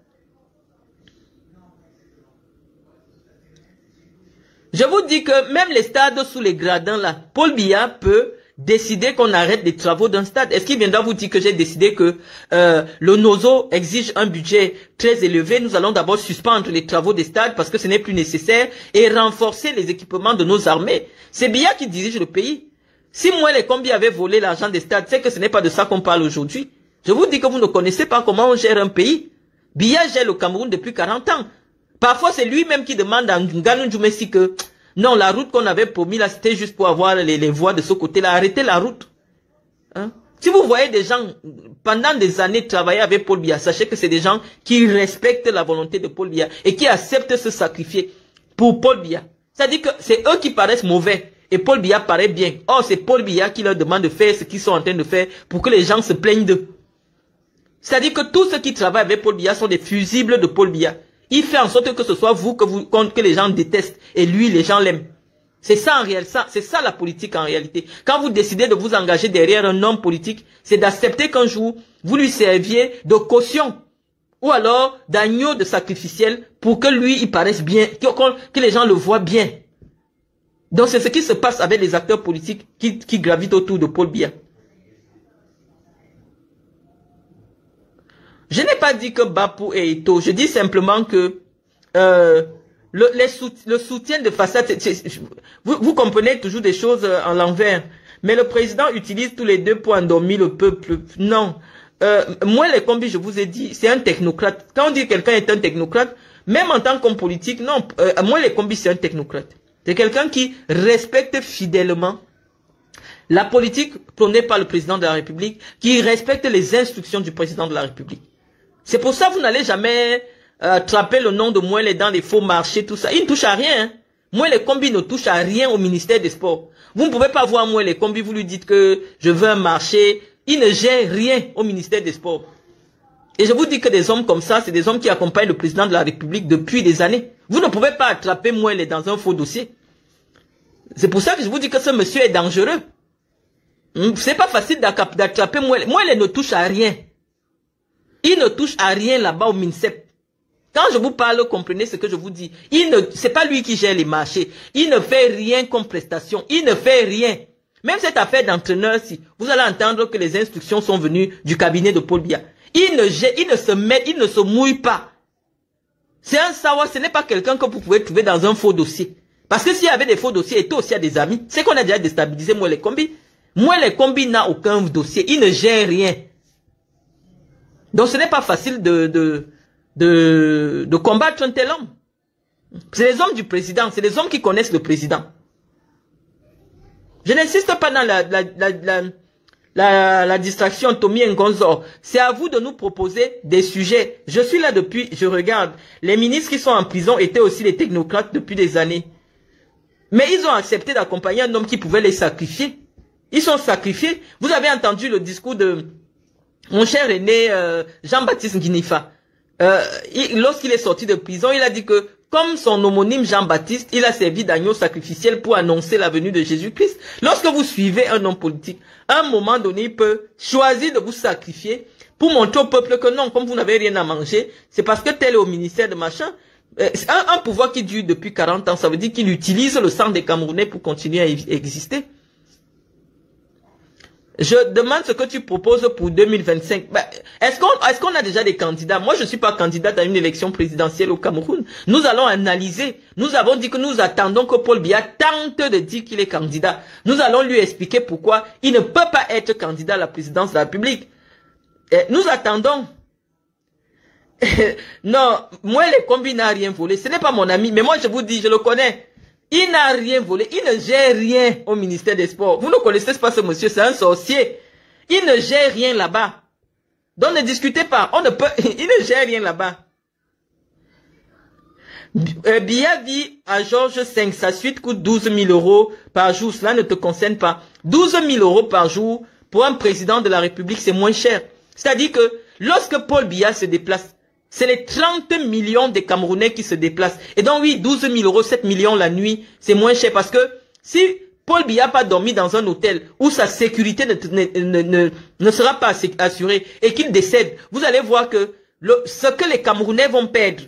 Je vous dis que même les stades sous les gradins là, Paul Biya peut décider qu'on arrête les travaux d'un stade. Est-ce qu'il viendra vous dire que j'ai décidé que le NOZO exige un budget très élevé, nous allons d'abord suspendre les travaux des stades parce que ce n'est plus nécessaire et renforcer les équipements de nos armées? C'est Biya qui dirige le pays. Si moi les combis avaient volé l'argent des stades, c'est que ce n'est pas de ça qu'on parle aujourd'hui. Je vous dis que vous ne connaissez pas comment on gère un pays. Biya gère le Cameroun depuis 40 ans. Parfois c'est lui-même qui demande à Nganou Djoumessi que non, la route qu'on avait promis là, c'était juste pour avoir les voies de ce côté-là. Arrêtez la route. Hein? Si vous voyez des gens, pendant des années, travailler avec Paul Biya, sachez que c'est des gens qui respectent la volonté de Paul Biya et qui acceptent de se sacrifier pour Paul Biya. C'est-à-dire que c'est eux qui paraissent mauvais et Paul Biya paraît bien. Or, c'est Paul Biya qui leur demande de faire ce qu'ils sont en train de faire pour que les gens se plaignent d'eux. C'est-à-dire que tous ceux qui travaillent avec Paul Biya sont des fusibles de Paul Biya. Il fait en sorte que ce soit vous que les gens détestent et lui, les gens l'aiment. C'est ça en réalité, c'est ça la politique en réalité. Quand vous décidez de vous engager derrière un homme politique, c'est d'accepter qu'un jour, vous lui serviez de caution ou alors d'agneau de sacrificiel pour que lui, il paraisse bien, que les gens le voient bien. Donc c'est ce qui se passe avec les acteurs politiques qui gravitent autour de Paul Biya. Je n'ai pas dit que Bapou est Eto. Je dis simplement que le soutien de façade, vous comprenez toujours des choses en l'envers. Mais le président utilise tous les deux pour endormir le peuple. Non. Moi, les combis, je vous ai dit, c'est un technocrate. Quand on dit que quelqu'un est un technocrate, même en tant qu'homme politique, non. Moi, les combis, c'est un technocrate. C'est quelqu'un qui respecte fidèlement la politique prônée par le président de la République, qui respecte les instructions du président de la République. C'est pour ça que vous n'allez jamais trapper le nom de Mouele dans les faux marchés, tout ça. Il ne touche à rien. Hein. Mouele Kombi ne touche à rien au ministère des Sports. Vous ne pouvez pas voir Mouele Kombi, vous lui dites que je veux un marché. Il ne gère rien au ministère des Sports. Et je vous dis que des hommes comme ça, c'est des hommes qui accompagnent le président de la République depuis des années. Vous ne pouvez pas attraper Mouele dans un faux dossier. C'est pour ça que je vous dis que ce monsieur est dangereux. C'est pas facile d'attraper Mouele. Mouele ne touche à rien. Il ne touche à rien là-bas au MINSEP. Quand je vous parle, comprenez ce que je vous dis. C'est pas lui qui gère les marchés. Il ne fait rien comme prestation. Il ne fait rien. Même cette affaire d'entraîneur-ci, vous allez entendre que les instructions sont venues du cabinet de Paul Biya. Il ne se mouille pas. C'est un savoir, ce n'est pas quelqu'un que vous pouvez trouver dans un faux dossier. Parce que s'il y avait des faux dossiers, et toi aussi à des amis, c'est qu'on a déjà déstabilisé Mouele Kombi. Mouele Kombi n'a aucun dossier. Il ne gère rien. Donc ce n'est pas facile de combattre un tel homme. C'est les hommes du président, c'est les hommes qui connaissent le président. Je n'insiste pas dans la distraction Tommy Ngonzo. C'est à vous de nous proposer des sujets. Je suis là depuis, je regarde. Les ministres qui sont en prison étaient aussi les technocrates depuis des années. Mais ils ont accepté d'accompagner un homme qui pouvait les sacrifier. Ils sont sacrifiés. Vous avez entendu le discours de mon cher aîné Jean-Baptiste Nguinifa. Lorsqu'il est sorti de prison, il a dit que comme son homonyme Jean-Baptiste, il a servi d'agneau sacrificiel pour annoncer la venue de Jésus-Christ. Lorsque vous suivez un homme politique, à un moment donné, il peut choisir de vous sacrifier pour montrer au peuple que non, comme vous n'avez rien à manger, c'est parce que tel est au ministère de machin. Un pouvoir qui dure depuis 40 ans, ça veut dire qu'il utilise le sang des Camerounais pour continuer à exister. Je demande ce que tu proposes pour 2025. Ben, est-ce qu'on a déjà des candidats? Moi, je ne suis pas candidate à une élection présidentielle au Cameroun. Nous allons analyser. Nous avons dit que nous attendons que Paul Biya tente de dire qu'il est candidat. Nous allons lui expliquer pourquoi il ne peut pas être candidat à la présidence de la République. Nous attendons. Non, moi, les combis n'a rien volé. Ce n'est pas mon ami, mais moi, je vous dis, je le connais. Il n'a rien volé, il ne gère rien au ministère des Sports. Vous ne connaissez pas ce monsieur, c'est un sorcier. Il ne gère rien là-bas. Donc ne discutez pas, on ne peut, il ne gère rien là-bas. Biya vit à Georges V, sa suite coûte 12 000 € par jour, cela ne te concerne pas. 12 000 € par jour, pour un président de la République, c'est moins cher. C'est-à-dire que lorsque Paul Biya se déplace, c'est les 30 millions de Camerounais qui se déplacent. Et donc oui, 12 000 €, 7 millions la nuit, c'est moins cher. Parce que si Paul Biya n'a pas dormi dans un hôtel où sa sécurité ne sera pas assurée et qu'il décède, vous allez voir que ce que les Camerounais vont perdre,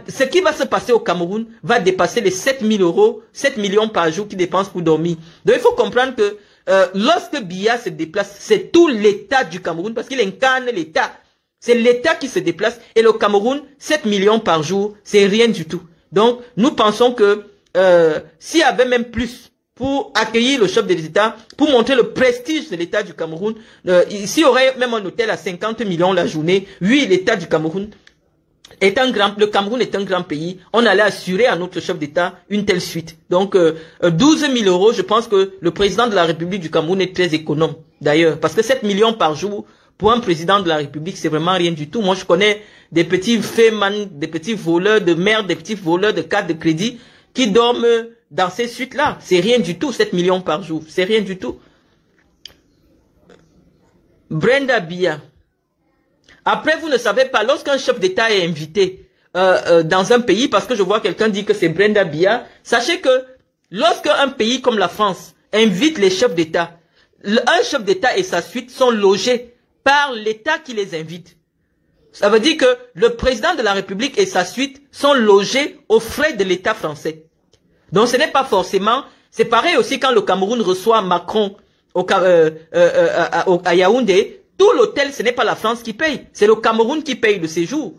ce qui va se passer au Cameroun va dépasser les 7 000 €, 7 millions par jour qu'ils dépensent pour dormir. Donc il faut comprendre que lorsque Biya se déplace, c'est tout l'État du Cameroun parce qu'il incarne l'État. C'est l'État qui se déplace et le Cameroun, 7 millions par jour, c'est rien du tout. Donc, nous pensons que s'il y avait même plus pour accueillir le chef de l'État, pour montrer le prestige de l'État du Cameroun, s'il y aurait même un hôtel à 50 millions la journée, oui, l'État du Cameroun est le Cameroun est un grand pays, on allait assurer à notre chef d'État une telle suite. Donc, 12 000 €, je pense que le président de la République du Cameroun est très économe, d'ailleurs, parce que 7 millions par jour, pour un président de la République, c'est vraiment rien du tout. Moi, je connais des petits fémans, des petits voleurs de merde, des petits voleurs de cartes de crédit qui dorment dans ces suites-là. C'est rien du tout, 7 millions par jour. C'est rien du tout. Brenda Biya. Après, vous ne savez pas, lorsqu'un chef d'État est invité dans un pays, parce que je vois quelqu'un dire que c'est Brenda Biya, sachez que lorsqu'un pays comme la France invite les chefs d'État, un chef d'État et sa suite sont logés par l'État qui les invite. Ça veut dire que le président de la République et sa suite sont logés aux frais de l'État français. Donc ce n'est pas forcément... C'est pareil aussi quand le Cameroun reçoit Macron à Yaoundé. Tout l'hôtel, ce n'est pas la France qui paye. C'est le Cameroun qui paye le séjour.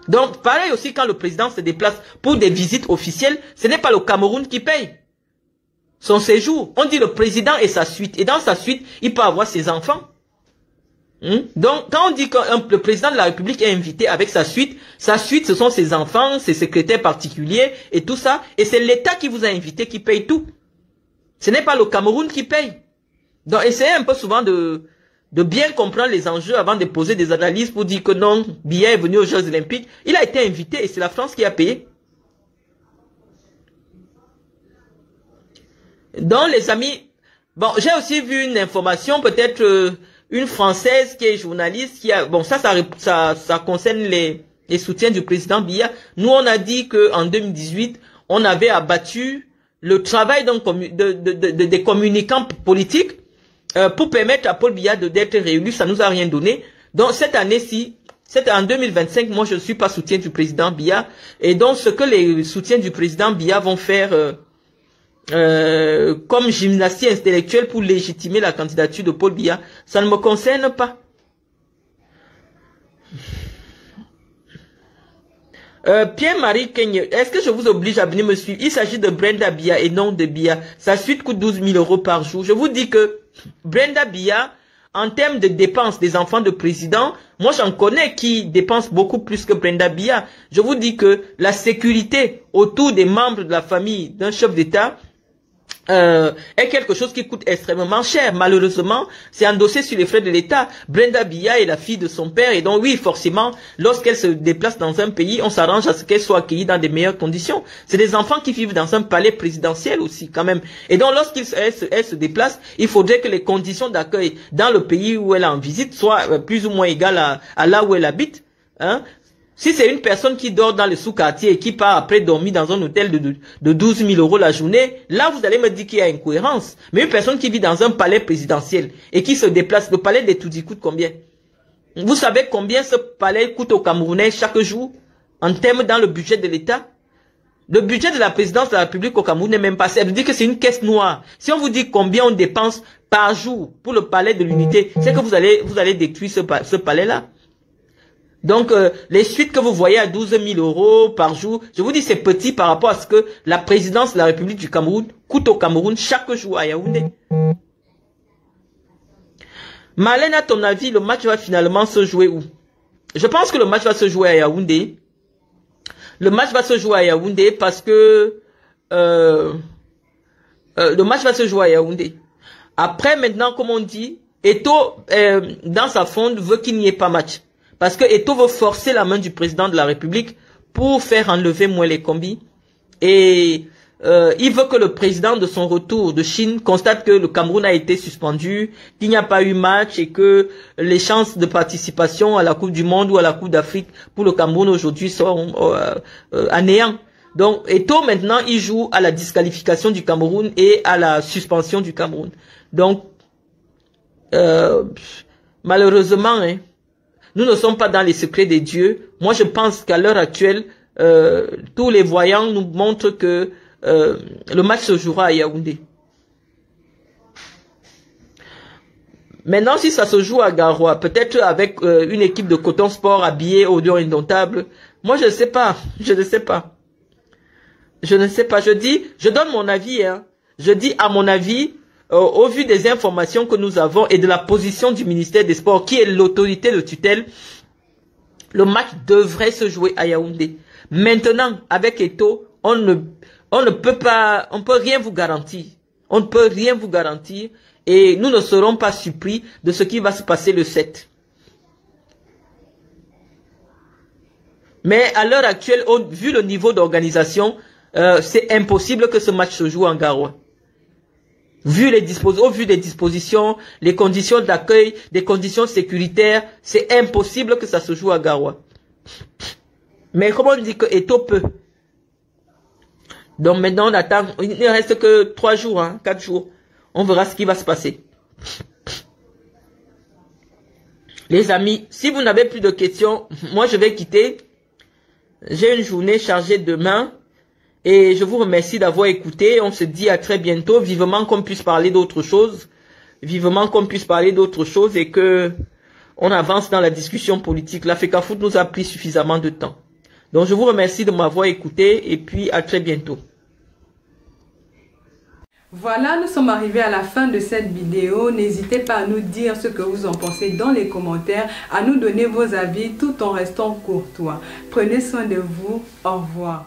Donc pareil aussi quand le président se déplace pour des visites officielles, ce n'est pas le Cameroun qui paye son séjour. On dit le président et sa suite. Et dans sa suite, il peut avoir ses enfants. Donc, quand on dit que le président de la République est invité avec sa suite, ce sont ses enfants, ses secrétaires particuliers et tout ça. Et c'est l'État qui vous a invité qui paye tout. Ce n'est pas le Cameroun qui paye. Donc, essayez un peu souvent de bien comprendre les enjeux avant de poser des analyses pour dire que non, Biya est venu aux Jeux Olympiques. Il a été invité et c'est la France qui a payé. Donc, les amis, bon, j'ai aussi vu une information peut-être... une Française qui est journaliste, qui a, bon, ça concerne les soutiens du président Biya. Nous, on a dit que en 2018, on avait abattu le travail des communicants politiques pour permettre à Paul Biya d'être réélu. Ça nous a rien donné. Donc, cette année-ci, c'est en 2025, moi, je ne suis pas soutien du président Biya. Et donc, ce que les soutiens du président Biya vont faire comme gymnastie intellectuelle pour légitimer la candidature de Paul Biya, ça ne me concerne pas. Pierre-Marie Kenya, est-ce que je vous oblige à venir me suivre? Il s'agit de Brenda Biya et non de Biya. Sa suite coûte 12 000 € par jour. Je vous dis que Brenda Biya, en termes de dépenses des enfants de président, moi j'en connais qui dépensent beaucoup plus que Brenda Biya. Je vous dis que la sécurité autour des membres de la famille d'un chef d'État est quelque chose qui coûte extrêmement cher. Malheureusement, c'est endossé sur les frais de l'État. Brenda Biya est la fille de son père et donc oui, forcément, lorsqu'elle se déplace dans un pays, on s'arrange à ce qu'elle soit accueillie dans des meilleures conditions. C'est des enfants qui vivent dans un palais présidentiel aussi quand même. Et donc lorsqu'elle se déplace, il faudrait que les conditions d'accueil dans le pays où elle est en visite soient plus ou moins égales à là où elle habite. Hein? Si c'est une personne qui dort dans le sous-quartier et qui part après dormir dans un hôtel de 12 000 € la journée, là vous allez me dire qu'il y a incohérence. Mais une personne qui vit dans un palais présidentiel et qui se déplace, le palais d'Etoudi coûte combien? Vous savez combien ce palais coûte aux Camerounais chaque jour en termes dans le budget de l'État? Le budget de la présidence de la République au Cameroun n'est même pas. Ça veut dire que c'est une caisse noire. Si on vous dit combien on dépense par jour pour le palais de l'unité, c'est que vous allez détruire ce palais-là. Donc, les suites que vous voyez à 12 000 € par jour, je vous dis c'est petit par rapport à ce que la présidence de la République du Cameroun coûte au Cameroun chaque jour à Yaoundé. Marlène, à ton avis, le match va finalement se jouer où? Je pense que le match va se jouer à Yaoundé. Le match va se jouer à Yaoundé parce que le match va se jouer à Yaoundé. Après, maintenant, comme on dit, Eto'o, dans sa fonde, veut qu'il n'y ait pas match. Parce que Eto'o veut forcer la main du président de la République pour faire enlever moins les combis. Et il veut que le président de son retour de Chine constate que le Cameroun a été suspendu, qu'il n'y a pas eu match et que les chances de participation à la Coupe du Monde ou à la Coupe d'Afrique pour le Cameroun aujourd'hui sont à néant. Donc Eto'o maintenant il joue à la disqualification du Cameroun et à la suspension du Cameroun. Donc malheureusement, hein, nous ne sommes pas dans les secrets des dieux. Moi, je pense qu'à l'heure actuelle, tous les voyants nous montrent que le match se jouera à Yaoundé. Maintenant, si ça se joue à Garoua, peut-être avec une équipe de Coton Sport habillée au lion indomptable, moi, je ne sais pas. Je ne sais pas. Je ne sais pas. Je donne mon avis. Hein. Je dis à mon avis, au vu des informations que nous avons et de la position du ministère des Sports, qui est l'autorité de tutelle, le match devrait se jouer à Yaoundé. Maintenant, avec Eto'o, on ne peut pas, on peut rien vous garantir. On ne peut rien vous garantir et nous ne serons pas surpris de ce qui va se passer le 7. Mais à l'heure actuelle, vu le niveau d'organisation, c'est impossible que ce match se joue en Garoua. Au vu des dispositions, les conditions d'accueil, des conditions sécuritaires, c'est impossible que ça se joue à Garoua. Mais comment on dit que Eto'o peut? Donc maintenant on attend, il ne reste que 3 jours, hein, 4 jours. On verra ce qui va se passer. Les amis, si vous n'avez plus de questions, moi je vais quitter. J'ai une journée chargée demain. Et je vous remercie d'avoir écouté. On se dit à très bientôt. Vivement qu'on puisse parler d'autre chose. Vivement qu'on puisse parler d'autre chose et que on avance dans la discussion politique. L'Africafoot nous a pris suffisamment de temps. Donc je vous remercie de m'avoir écouté et puis à très bientôt. Voilà, nous sommes arrivés à la fin de cette vidéo. N'hésitez pas à nous dire ce que vous en pensez dans les commentaires, à nous donner vos avis tout en restant courtois. Prenez soin de vous. Au revoir.